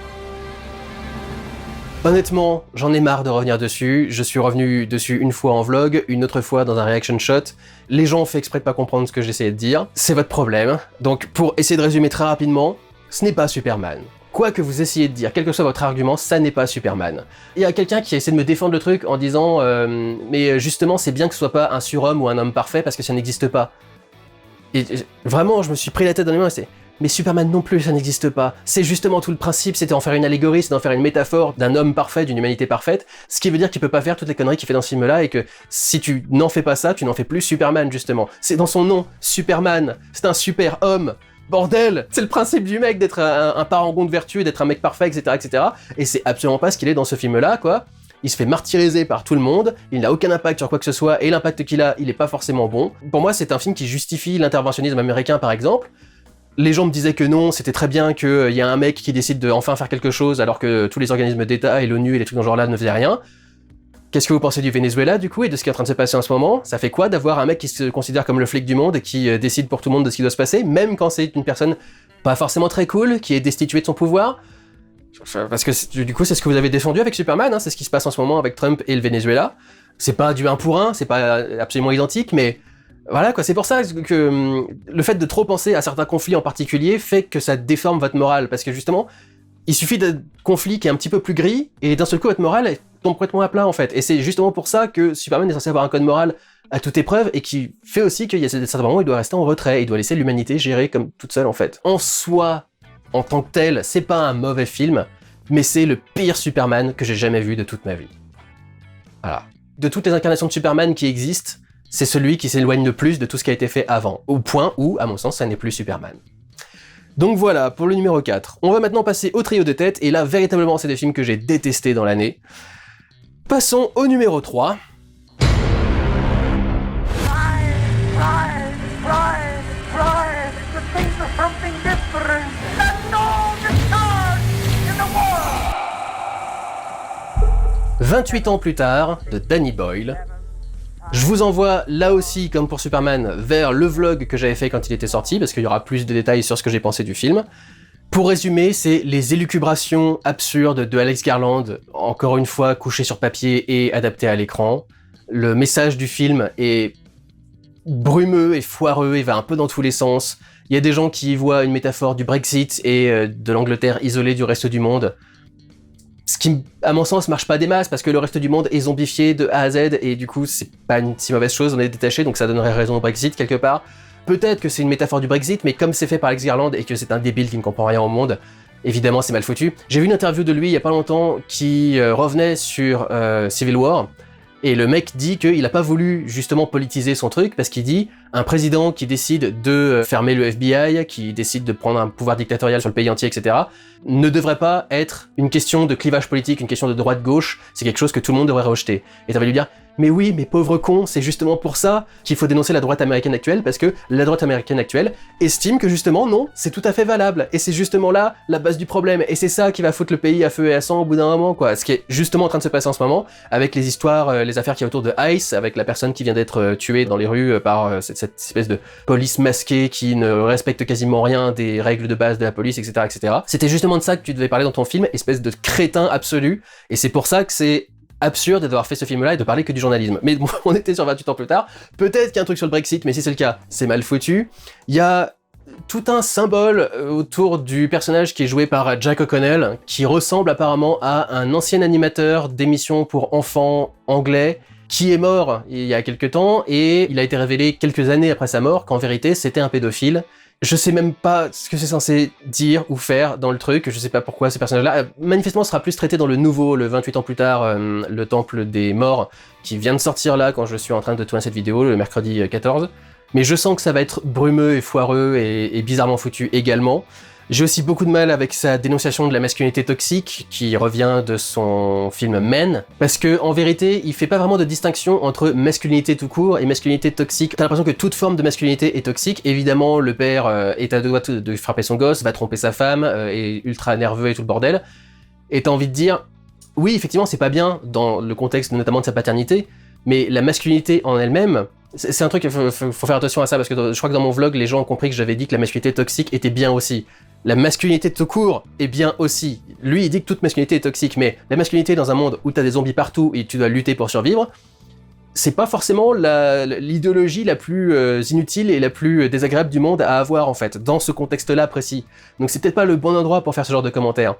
Honnêtement, j'en ai marre de revenir dessus. Je suis revenu dessus une fois en vlog, une autre fois dans un reaction shot. Les gens ont fait exprès de pas comprendre ce que j'essayais de dire. C'est votre problème. Donc, pour essayer de résumer très rapidement, ce n'est pas Superman. Quoi que vous essayez de dire, quel que soit votre argument, ça n'est pas Superman. Il y a quelqu'un qui a essayé de me défendre le truc en disant mais justement, c'est bien que ce soit pas un surhomme ou un homme parfait parce que ça n'existe pas. Et vraiment, je me suis pris la tête dans les mains et c'est mais Superman non plus, ça n'existe pas. C'est justement tout le principe, c'est d'en faire une allégorie, c'est d'en faire une métaphore d'un homme parfait, d'une humanité parfaite, ce qui veut dire qu'il peut pas faire toutes les conneries qu'il fait dans ce film-là, et que si tu n'en fais pas ça, tu n'en fais plus Superman, justement. C'est dans son nom, Superman, c'est un super homme. Bordel, c'est le principe du mec d'être un parangon de vertu, d'être un mec parfait, etc., etc. Et c'est absolument pas ce qu'il est dans ce film-là, quoi. Il se fait martyriser par tout le monde, il n'a aucun impact sur quoi que ce soit, et l'impact qu'il a, il est pas forcément bon. Pour moi, c'est un film qui justifie l'interventionnisme américain, par exemple. Les gens me disaient que non, c'était très bien qu'il y a un mec qui décide de enfin faire quelque chose alors que tous les organismes d'État et l'ONU et les trucs dans ce genre-là ne faisaient rien. Qu'est-ce que vous pensez du Venezuela, du coup, et de ce qui est en train de se passer en ce moment? Ça fait quoi d'avoir un mec qui se considère comme le flic du monde et qui décide pour tout le monde de ce qui doit se passer, même quand c'est une personne pas forcément très cool, qui est destituée de son pouvoir? Parce que du coup, c'est ce que vous avez défendu avec Superman, hein, c'est ce qui se passe en ce moment avec Trump et le Venezuela. C'est pas du 1 pour 1, c'est pas absolument identique, mais voilà quoi, c'est pour ça que le fait de trop penser à certains conflits en particulier fait que ça déforme votre morale, parce que justement, il suffit d'un conflit qui est un petit peu plus gris, et d'un seul coup votre morale tombe complètement à plat en fait. Et c'est justement pour ça que Superman est censé avoir un code moral à toute épreuve, et qui fait aussi qu'il y a certains moments où il doit rester en retrait, il doit laisser l'humanité gérer comme toute seule en fait. En soi, en tant que tel, c'est pas un mauvais film, mais c'est le pire Superman que j'ai jamais vu de toute ma vie. Voilà. De toutes les incarnations de Superman qui existent, c'est celui qui s'éloigne le plus de tout ce qui a été fait avant, au point où, à mon sens, ça n'est plus Superman. Donc voilà, pour le numéro 4. On va maintenant passer au trio de tête, et là, véritablement, c'est des films que j'ai détestés dans l'année. Passons au numéro 3. « 28 ans plus tard » de Danny Boyle. Je vous envoie, là aussi, comme pour Superman, vers le vlog que j'avais fait quand il était sorti, parce qu'il y aura plus de détails sur ce que j'ai pensé du film. Pour résumer, c'est les élucubrations absurdes de Alex Garland, encore une fois couché sur papier et adapté à l'écran. Le message du film est brumeux et foireux et va un peu dans tous les sens. Il y a des gens qui y voient une métaphore du Brexit et de l'Angleterre isolée du reste du monde. Ce qui, à mon sens, marche pas des masses, parce que le reste du monde est zombifié de A à Z, et du coup, c'est pas une si mauvaise chose, on est détaché, donc ça donnerait raison au Brexit, quelque part. Peut-être que c'est une métaphore du Brexit, mais comme c'est fait par Alex Garland, et que c'est un débile qui ne comprend rien au monde, évidemment, c'est mal foutu. J'ai vu une interview de lui, il y a pas longtemps, qui revenait sur Civil War, et le mec dit qu'il a pas voulu, justement, politiser son truc, parce qu'il dit, un président qui décide de fermer le FBI, qui décide de prendre un pouvoir dictatorial sur le pays entier, etc., ne devrait pas être une question de clivage politique, une question de droite-gauche, c'est quelque chose que tout le monde devrait rejeter. Et t'as envie de lui dire, mais oui, mais pauvre con, c'est justement pour ça qu'il faut dénoncer la droite américaine actuelle, parce que la droite américaine actuelle estime que justement, non, c'est tout à fait valable, et c'est justement là la base du problème, et c'est ça qui va foutre le pays à feu et à sang au bout d'un moment, quoi. Ce qui est justement en train de se passer en ce moment, avec les histoires, les affaires qu'il y a autour de Ice, avec la personne qui vient d'être tuée dans les rues par cette espèce de police masquée qui ne respecte quasiment rien des règles de base de la police, etc., etc. C'était justement de ça que tu devais parler dans ton film, espèce de crétin absolu, et c'est pour ça que c'est absurde d'avoir fait ce film-là et de parler que du journalisme. Mais bon, on était sur 28 ans plus tard, peut-être qu'il y a un truc sur le Brexit, mais si c'est le cas, c'est mal foutu. Il y a tout un symbole autour du personnage qui est joué par Jack O'Connell, qui ressemble apparemment à un ancien animateur d'émissions pour enfants anglais, qui est mort il y a quelques temps, et il a été révélé quelques années après sa mort qu'en vérité c'était un pédophile. Je sais même pas ce que c'est censé dire ou faire dans le truc, je sais pas pourquoi ce personnage-là, manifestement sera plus traité dans le nouveau, le 28 ans plus tard, le Temple des Morts, qui vient de sortir là quand je suis en train de tourner cette vidéo, le mercredi 14. Mais je sens que ça va être brumeux et foireux et bizarrement foutu également. J'ai aussi beaucoup de mal avec sa dénonciation de la masculinité toxique, qui revient de son film Men, parce que en vérité, il fait pas vraiment de distinction entre masculinité tout court et masculinité toxique. T'as l'impression que toute forme de masculinité est toxique. Évidemment, le père est à deux doigts de frapper son gosse, va tromper sa femme, est ultra nerveux et tout le bordel. Et t'as envie de dire, oui, effectivement, c'est pas bien dans le contexte notamment de sa paternité, mais la masculinité en elle-même, c'est un truc, il faut faire attention à ça, parce que je crois que dans mon vlog, les gens ont compris que j'avais dit que la masculinité toxique était bien aussi. La masculinité tout court est bien aussi. Lui, il dit que toute masculinité est toxique, mais la masculinité dans un monde où t'as des zombies partout et tu dois lutter pour survivre, c'est pas forcément l'idéologie la plus inutile et la plus désagréable du monde à avoir, en fait, dans ce contexte-là précis. Donc c'est peut-être pas le bon endroit pour faire ce genre de commentaires.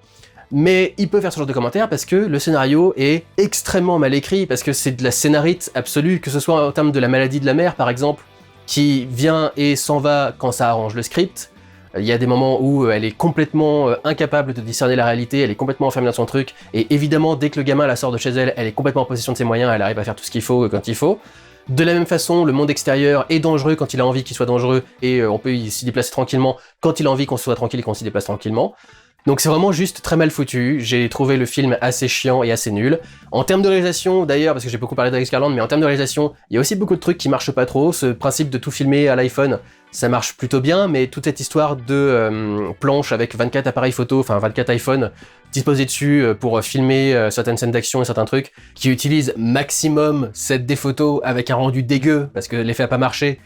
Mais il peut faire ce genre de commentaires parce que le scénario est extrêmement mal écrit, parce que c'est de la scénarite absolue, que ce soit en termes de la maladie de la mère, par exemple, qui vient et s'en va quand ça arrange le script. Il y a des moments où elle est complètement incapable de discerner la réalité, elle est complètement enfermée dans son truc, et évidemment, dès que le gamin la sort de chez elle, elle est complètement en possession de ses moyens, elle arrive à faire tout ce qu'il faut quand il faut. De la même façon, le monde extérieur est dangereux quand il a envie qu'il soit dangereux, et on peut s'y déplacer tranquillement quand il a envie qu'on soit tranquille et qu'on s'y déplace tranquillement. Donc c'est vraiment juste très mal foutu, j'ai trouvé le film assez chiant et assez nul. En termes de réalisation, d'ailleurs, parce que j'ai beaucoup parlé d'Alex Garland, mais en termes de réalisation, il y a aussi beaucoup de trucs qui marchent pas trop. Ce principe de tout filmer à l'iPhone, ça marche plutôt bien, mais toute cette histoire de planche avec 24 appareils photo, enfin 24 iPhones disposés dessus pour filmer certaines scènes d'action et certains trucs, qui utilisent maximum 7D photos avec un rendu dégueu, parce que l'effet a pas marché,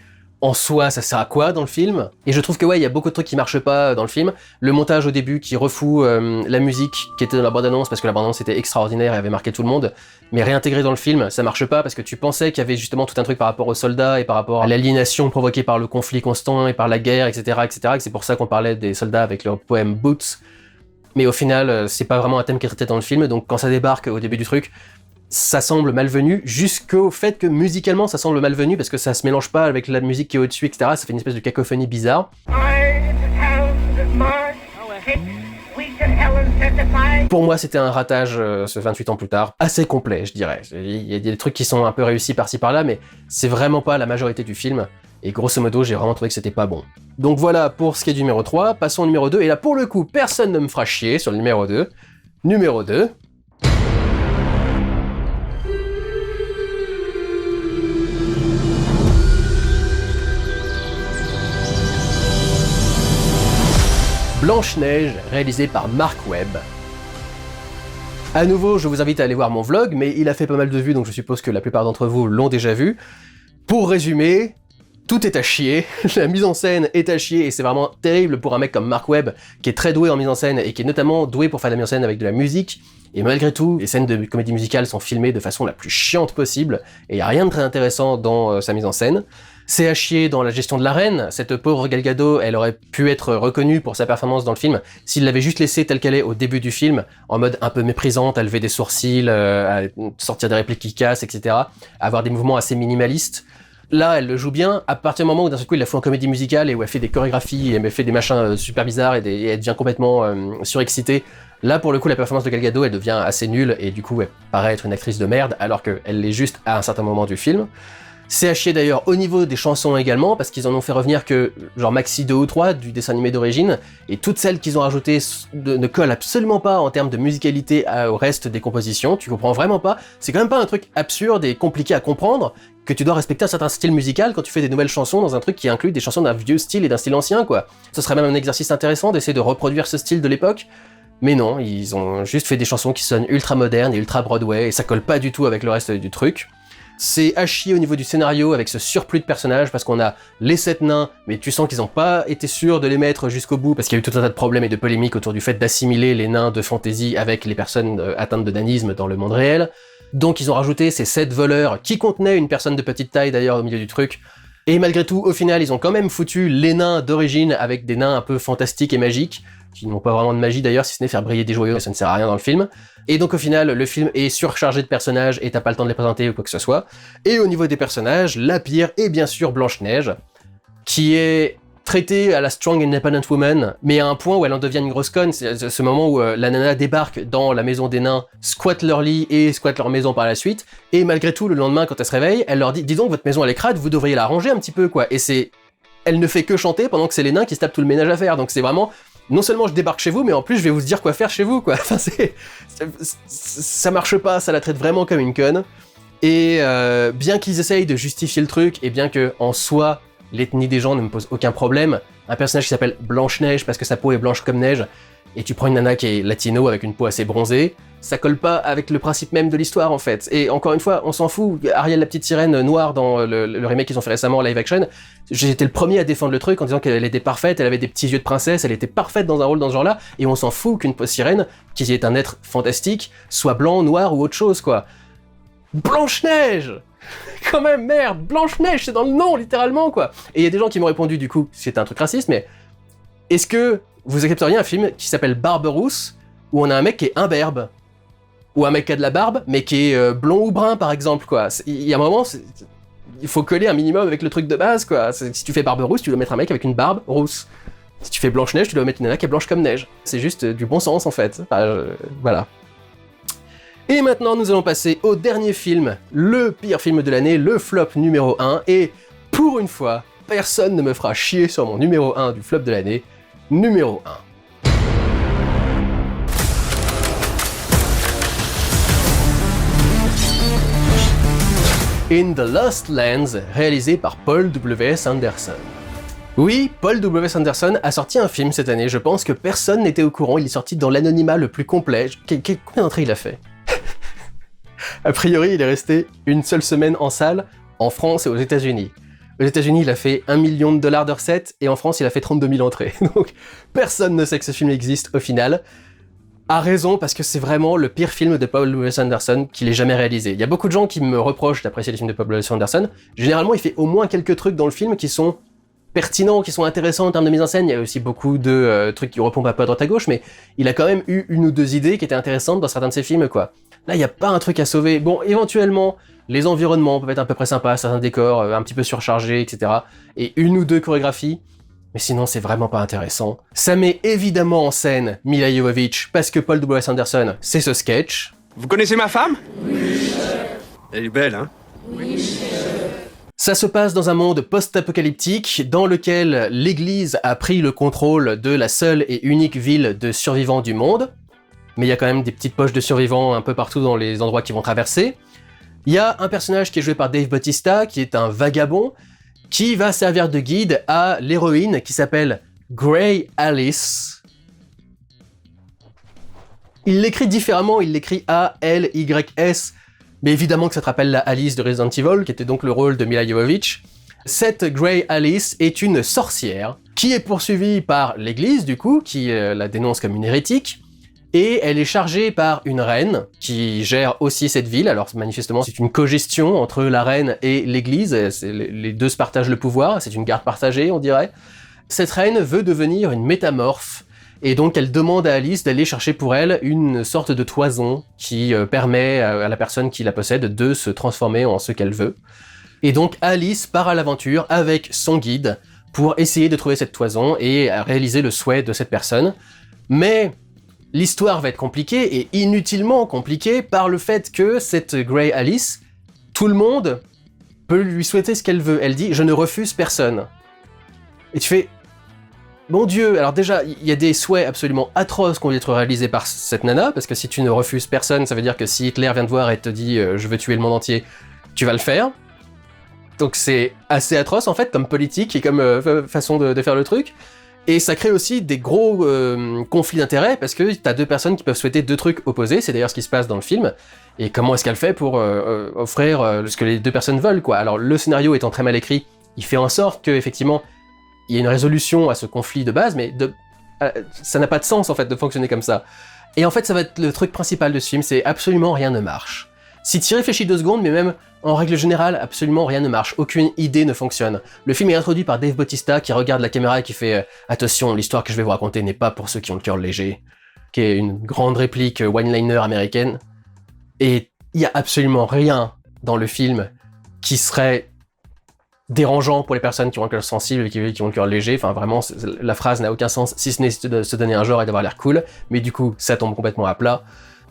en soi, ça sert à quoi dans le film? Et je trouve que ouais, il y a beaucoup de trucs qui marchent pas dans le film. Le montage au début qui refout la musique qui était dans la bande-annonce, parce que la bande-annonce était extraordinaire et avait marqué tout le monde, mais réintégré dans le film, ça marche pas, parce que tu pensais qu'il y avait justement tout un truc par rapport aux soldats et par rapport à l'aliénation provoquée par le conflit constant et par la guerre, etc., etc., et c'est pour ça qu'on parlait des soldats avec leur poème Boots. Mais au final, c'est pas vraiment un thème qui est traité dans le film, donc quand ça débarque au début du truc, ça semble malvenu, jusqu'au fait que musicalement ça semble malvenu, parce que ça se mélange pas avec la musique qui est au-dessus, etc. Ça fait une espèce de cacophonie bizarre. Pour moi, c'était un ratage, ce 28 ans plus tard, assez complet, je dirais. Il y a des trucs qui sont un peu réussis par-ci par-là, mais c'est vraiment pas la majorité du film, et grosso modo, j'ai vraiment trouvé que c'était pas bon. Donc voilà pour ce qui est du numéro 3, passons au numéro 2, et là pour le coup, personne ne me fera chier sur le numéro 2. Numéro 2... Blanche-Neige, réalisé par Mark Webb. À nouveau, je vous invite à aller voir mon vlog, mais il a fait pas mal de vues, donc je suppose que la plupart d'entre vous l'ont déjà vu. Pour résumer, tout est à chier, la mise en scène est à chier, et c'est vraiment terrible pour un mec comme Mark Webb, qui est très doué en mise en scène, et qui est notamment doué pour faire de la mise en scène avec de la musique, et malgré tout, les scènes de comédie musicale sont filmées de façon la plus chiante possible, et il n'y a rien de très intéressant dans sa mise en scène. C'est à chier dans la gestion de la reine, cette pauvre Gal Gadot, elle aurait pu être reconnue pour sa performance dans le film s'il l'avait juste laissée telle qu'elle est au début du film, en mode un peu méprisante, à lever des sourcils, à sortir des répliques qui cassent, etc., à avoir des mouvements assez minimalistes. Là, elle le joue bien, à partir du moment où d'un seul coup, il la fout en comédie musicale et où elle fait des chorégraphies, et elle fait des machins super bizarres et elle devient complètement surexcitée. Là, pour le coup, la performance de Gal Gadot, elle devient assez nulle, et du coup, elle paraît être une actrice de merde, alors qu'elle l'est juste à un certain moment du film. C'est à chier d'ailleurs au niveau des chansons également, parce qu'ils en ont fait revenir que genre maxi 2 ou 3 du dessin animé d'origine, et toutes celles qu'ils ont rajoutées ne collent absolument pas en termes de musicalité au reste des compositions, tu comprends vraiment pas, c'est quand même pas un truc absurde et compliqué à comprendre, que tu dois respecter un certain style musical quand tu fais des nouvelles chansons dans un truc qui inclut des chansons d'un vieux style et d'un style ancien, quoi. Ce serait même un exercice intéressant d'essayer de reproduire ce style de l'époque, mais non, ils ont juste fait des chansons qui sonnent ultra modernes et ultra Broadway, et ça colle pas du tout avec le reste du truc. C'est à chier au niveau du scénario avec ce surplus de personnages, parce qu'on a les 7 nains, mais tu sens qu'ils n'ont pas été sûrs de les mettre jusqu'au bout, parce qu'il y a eu tout un tas de problèmes et de polémiques autour du fait d'assimiler les nains de fantasy avec les personnes atteintes de nanisme dans le monde réel. Donc ils ont rajouté ces 7 voleurs, qui contenaient une personne de petite taille d'ailleurs au milieu du truc, Et malgré tout, au final, ils ont quand même foutu les nains d'origine avec des nains un peu fantastiques et magiques, qui n'ont pas vraiment de magie d'ailleurs, si ce n'est faire briller des joyaux, ça ne sert à rien dans le film. Et donc au final, le film est surchargé de personnages et t'as pas le temps de les présenter ou quoi que ce soit. Et au niveau des personnages, la pire est bien sûr Blanche-Neige, qui est traitée à la strong independent woman, mais à un point où elle en devient une grosse conne. C'est ce moment où la nana débarque dans la maison des nains, squatte leur lit et squatte leur maison par la suite, et malgré tout, le lendemain, quand elle se réveille, elle leur dit « Dis donc, votre maison elle est crade, vous devriez la ranger un petit peu, quoi ». Et elle ne fait que chanter pendant que c'est les nains qui se tapent tout le ménage à faire, donc c'est vraiment... Non seulement je débarque chez vous, mais en plus je vais vous dire quoi faire chez vous, quoi. Enfin, ça marche pas, ça la traite vraiment comme une conne. Et bien qu'ils essayent de justifier le truc, et bien que en soi, l'ethnie des gens ne me pose aucun problème, un personnage qui s'appelle Blanche-Neige parce que sa peau est blanche comme neige, et tu prends une nana qui est latino avec une peau assez bronzée, ça colle pas avec le principe même de l'histoire en fait. Et encore une fois, on s'en fout, Ariel la petite sirène noire dans le remake qu'ils ont fait récemment en live action, j'étais le premier à défendre le truc en disant qu'elle était parfaite, elle avait des petits yeux de princesse, elle était parfaite dans un rôle dans ce genre-là, et on s'en fout qu'une sirène, qui est un être fantastique, soit blanc, noir ou autre chose quoi. Blanche-Neige! Quand même, merde, Blanche-Neige, c'est dans le nom, littéralement, quoi. Et il y a des gens qui m'ont répondu, du coup, c'est un truc raciste, mais est-ce que vous accepteriez un film qui s'appelle Barberousse, où on a un mec qui est imberbe? Ou un mec qui a de la barbe, mais qui est blond ou brun, par exemple, quoi. Il y a un moment, il faut coller un minimum avec le truc de base, quoi. Si tu fais Barberousse, tu dois mettre un mec avec une barbe rousse. Si tu fais Blanche-Neige, tu dois mettre une nana qui est blanche comme neige. C'est juste du bon sens, en fait. Enfin, voilà. Et maintenant, nous allons passer au dernier film, le pire film de l'année, le flop numéro 1, et pour une fois, personne ne me fera chier sur mon numéro 1 du flop de l'année, numéro 1. In the Lost Lands, réalisé par Paul W.S. Anderson. Oui, Paul W.S. Anderson a sorti un film cette année, je pense que personne n'était au courant, il est sorti dans l'anonymat le plus complet. Combien d'entrées il a fait? A priori, il est resté une seule semaine en salle, en France et aux États-Unis. Aux États-Unis, il a fait $1 million de recettes, et en France, il a fait 32 000 entrées. Donc, personne ne sait que ce film existe au final. A raison, parce que c'est vraiment le pire film de Paul W.S. Anderson qu'il ait jamais réalisé. Il y a beaucoup de gens qui me reprochent d'apprécier les films de Paul W.S. Anderson. Généralement, il fait au moins quelques trucs dans le film qui sont pertinents, qui sont intéressants en termes de mise en scène. Il y a aussi beaucoup de trucs qui repompent un peu à droite à gauche, mais il a quand même eu une ou deux idées qui étaient intéressantes dans certains de ses films, quoi. Là, il n'y a pas un truc à sauver. Bon, éventuellement, les environnements peuvent être à peu près sympas, certains décors un petit peu surchargés, etc. Et une ou deux chorégraphies. Mais sinon, c'est vraiment pas intéressant. Ça met évidemment en scène Milla Jovovich, parce que Paul W.S. Anderson, c'est ce sketch. Vous connaissez ma femme? Oui. Elle est belle, hein? Oui. Ça se passe dans un monde post-apocalyptique dans lequel l'Église a pris le contrôle de la seule et unique ville de survivants du monde. Mais il y a quand même des petites poches de survivants un peu partout dans les endroits qu'ils vont traverser. Il y a un personnage qui est joué par Dave Bautista, qui est un vagabond, qui va servir de guide à l'héroïne qui s'appelle Grey Alice. Il l'écrit différemment, il l'écrit A-L-Y-S, mais évidemment que ça te rappelle la Alice de Resident Evil, qui était donc le rôle de Milla Jovovich. Cette Grey Alice est une sorcière, qui est poursuivie par l'Église, du coup, qui la dénonce comme une hérétique, et elle est chargée par une reine qui gère aussi cette ville. Alors manifestement, c'est une cogestion entre la reine et l'église, les deux se partagent le pouvoir, c'est une garde partagée, on dirait. Cette reine veut devenir une métamorphe, et donc elle demande à Alice d'aller chercher pour elle une sorte de toison qui permet à la personne qui la possède de se transformer en ce qu'elle veut. Et donc Alice part à l'aventure avec son guide pour essayer de trouver cette toison et réaliser le souhait de cette personne. Mais l'histoire va être compliquée, et inutilement compliquée, par le fait que cette Grey Alice, tout le monde peut lui souhaiter ce qu'elle veut. Elle dit « je ne refuse personne ». Et tu fais « mon Dieu !» Alors déjà, il y a des souhaits absolument atroces qui vont être réalisés par cette nana, parce que si tu ne refuses personne, ça veut dire que si Hitler vient te voir et te dit « je veux tuer le monde entier », tu vas le faire. Donc c'est assez atroce en fait, comme politique et comme façon de faire le truc. Et ça crée aussi des gros conflits d'intérêts, parce que t'as deux personnes qui peuvent souhaiter deux trucs opposés, c'est d'ailleurs ce qui se passe dans le film, et comment est-ce qu'elle fait pour offrir ce que les deux personnes veulent, quoi. Alors le scénario étant très mal écrit, il fait en sorte qu'effectivement, il y a une résolution à ce conflit de base, mais ça n'a pas de sens en fait de fonctionner comme ça. Et en fait ça va être le truc principal de ce film, c'est absolument rien ne marche. Si tu y réfléchis 2 secondes, mais même en règle générale, absolument rien ne marche, aucune idée ne fonctionne. Le film est introduit par Dave Bautista qui regarde la caméra et qui fait « Attention, l'histoire que je vais vous raconter n'est pas pour ceux qui ont le cœur léger », qui est une grande réplique one-liner américaine. Et il y a absolument rien dans le film qui serait dérangeant pour les personnes qui ont un cœur sensible et qui ont le cœur léger. Enfin, vraiment, la phrase n'a aucun sens, si ce n'est de se donner un genre et d'avoir l'air cool. Mais du coup, ça tombe complètement à plat.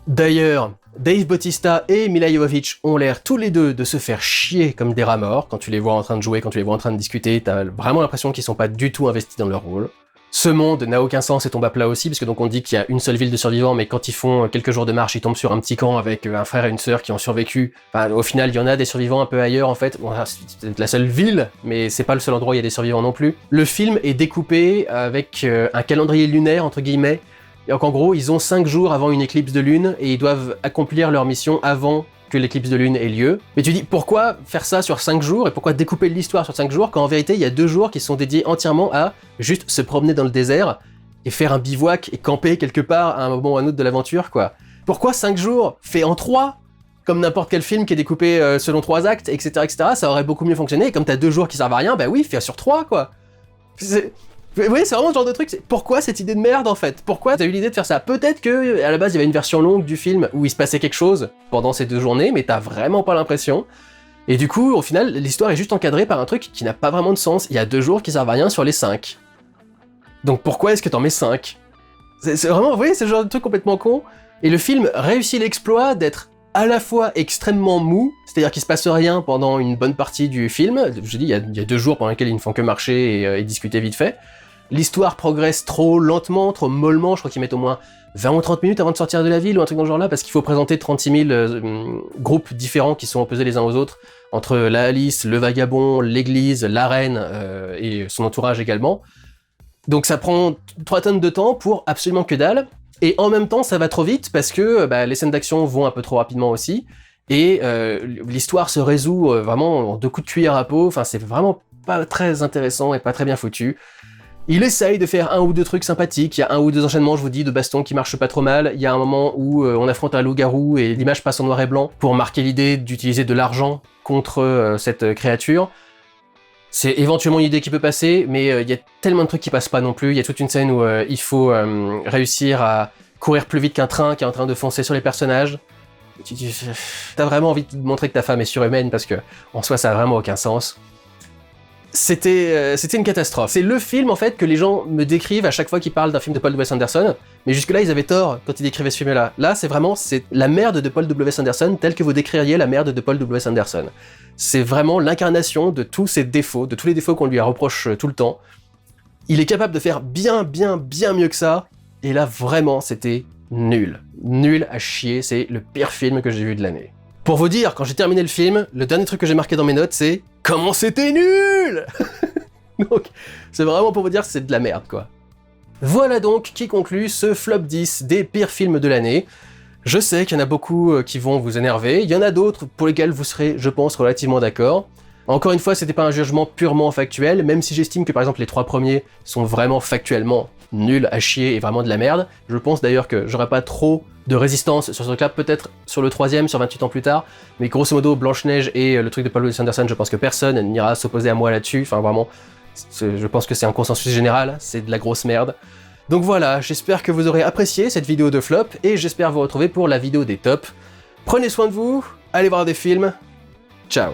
D'ailleurs, Dave Bautista et Milla Jovovich ont l'air tous les deux de se faire chier comme des rats morts. Quand tu les vois en train de jouer, quand tu les vois en train de discuter, t'as vraiment l'impression qu'ils sont pas du tout investis dans leur rôle. Ce monde n'a aucun sens et tombe à plat aussi, parce que donc on dit qu'il y a une seule ville de survivants, mais quand ils font quelques jours de marche, ils tombent sur un petit camp avec un frère et une sœur qui ont survécu. Enfin, au final, il y en a des survivants un peu ailleurs, en fait. Bon, c'est la seule ville, mais c'est pas le seul endroit où il y a des survivants non plus. Le film est découpé avec un calendrier lunaire, entre guillemets. Et donc en gros, ils ont 5 jours avant une éclipse de lune, et ils doivent accomplir leur mission avant que l'éclipse de lune ait lieu. Mais tu dis, pourquoi faire ça sur 5 jours, et pourquoi découper l'histoire sur 5 jours, quand en vérité, il y a 2 jours qui sont dédiés entièrement à juste se promener dans le désert, et faire un bivouac, et camper quelque part à un moment ou à un autre de l'aventure, quoi. Pourquoi 5 jours fait en 3, comme n'importe quel film qui est découpé selon 3 actes, etc., etc., ça aurait beaucoup mieux fonctionné, et comme t'as 2 jours qui servent à rien, bah oui, fais sur 3, quoi. Oui, c'est vraiment ce genre de truc, pourquoi cette idée de merde en fait? Pourquoi t'as eu l'idée de faire ça? Peut-être que à la base il y avait une version longue du film où il se passait quelque chose pendant ces 2 journées, mais t'as vraiment pas l'impression. Et du coup, au final, l'histoire est juste encadrée par un truc qui n'a pas vraiment de sens. Il y a 2 jours qui servent à rien sur les 5. Donc pourquoi est-ce que t'en mets 5? C'est vraiment, vous voyez, c'est le genre de truc complètement con. Et le film réussit l'exploit d'être à la fois extrêmement mou, c'est-à-dire qu'il se passe rien pendant une bonne partie du film. Je dis, il y a 2 jours pendant lesquels ils ne font que marcher et discuter vite fait. L'histoire progresse trop lentement, trop mollement, je crois qu'ils mettent au moins 20 ou 30 minutes avant de sortir de la ville ou un truc dans ce genre-là, parce qu'il faut présenter 36 000 groupes différents qui sont opposés les uns aux autres, entre la Alice, le vagabond, l'église, la reine et son entourage également. Donc ça prend 3 tonnes de temps pour absolument que dalle, et en même temps ça va trop vite parce que les scènes d'action vont un peu trop rapidement aussi, et l'histoire se résout vraiment en 2 coups de cuillère à peau, enfin c'est vraiment pas très intéressant et pas très bien foutu. Il essaye de faire 1 ou 2 trucs sympathiques, il y a 1 ou 2 enchaînements, je vous dis, de baston qui marchent pas trop mal, il y a un moment où on affronte un loup-garou et l'image passe en noir et blanc pour marquer l'idée d'utiliser de l'argent contre cette créature. C'est éventuellement une idée qui peut passer, mais il y a tellement de trucs qui passent pas non plus, il y a toute une scène où il faut réussir à courir plus vite qu'un train qui est en train de foncer sur les personnages. T'as vraiment envie de montrer que ta femme est surhumaine parce que, en soi, ça a vraiment aucun sens. C'était une catastrophe. C'est le film, en fait, que les gens me décrivent à chaque fois qu'ils parlent d'un film de Paul W. Anderson, mais jusque-là, ils avaient tort quand ils décrivaient ce film-là. Là, c'est la merde de Paul W. Anderson, telle que vous décririez la merde de Paul W. Anderson. C'est vraiment l'incarnation de tous ses défauts, de tous les défauts qu'on lui reproche tout le temps. Il est capable de faire bien mieux que ça, et là, vraiment, c'était nul. Nul à chier, c'est le pire film que j'ai vu de l'année. Pour vous dire, quand j'ai terminé le film, le dernier truc que j'ai marqué dans mes notes, c'est « Comment c'était nul !» Donc, c'est vraiment pour vous dire que c'est de la merde, quoi. Voilà donc qui conclut ce flop 10 des pires films de l'année. Je sais qu'il y en a beaucoup qui vont vous énerver, il y en a d'autres pour lesquels vous serez, je pense, relativement d'accord. Encore une fois, c'était pas un jugement purement factuel, même si j'estime que par exemple les 3 premiers sont vraiment factuellement nuls à chier et vraiment de la merde. Je pense d'ailleurs que j'aurais pas trop de résistance sur ce truc-là, peut-être sur le 3e, sur 28 ans plus tard, mais grosso modo, Blanche-Neige et le truc de Paul W. Anderson, je pense que personne n'ira s'opposer à moi là-dessus, enfin vraiment, je pense que c'est un consensus général, c'est de la grosse merde. Donc voilà, j'espère que vous aurez apprécié cette vidéo de flop, et j'espère vous retrouver pour la vidéo des tops. Prenez soin de vous, allez voir des films, ciao.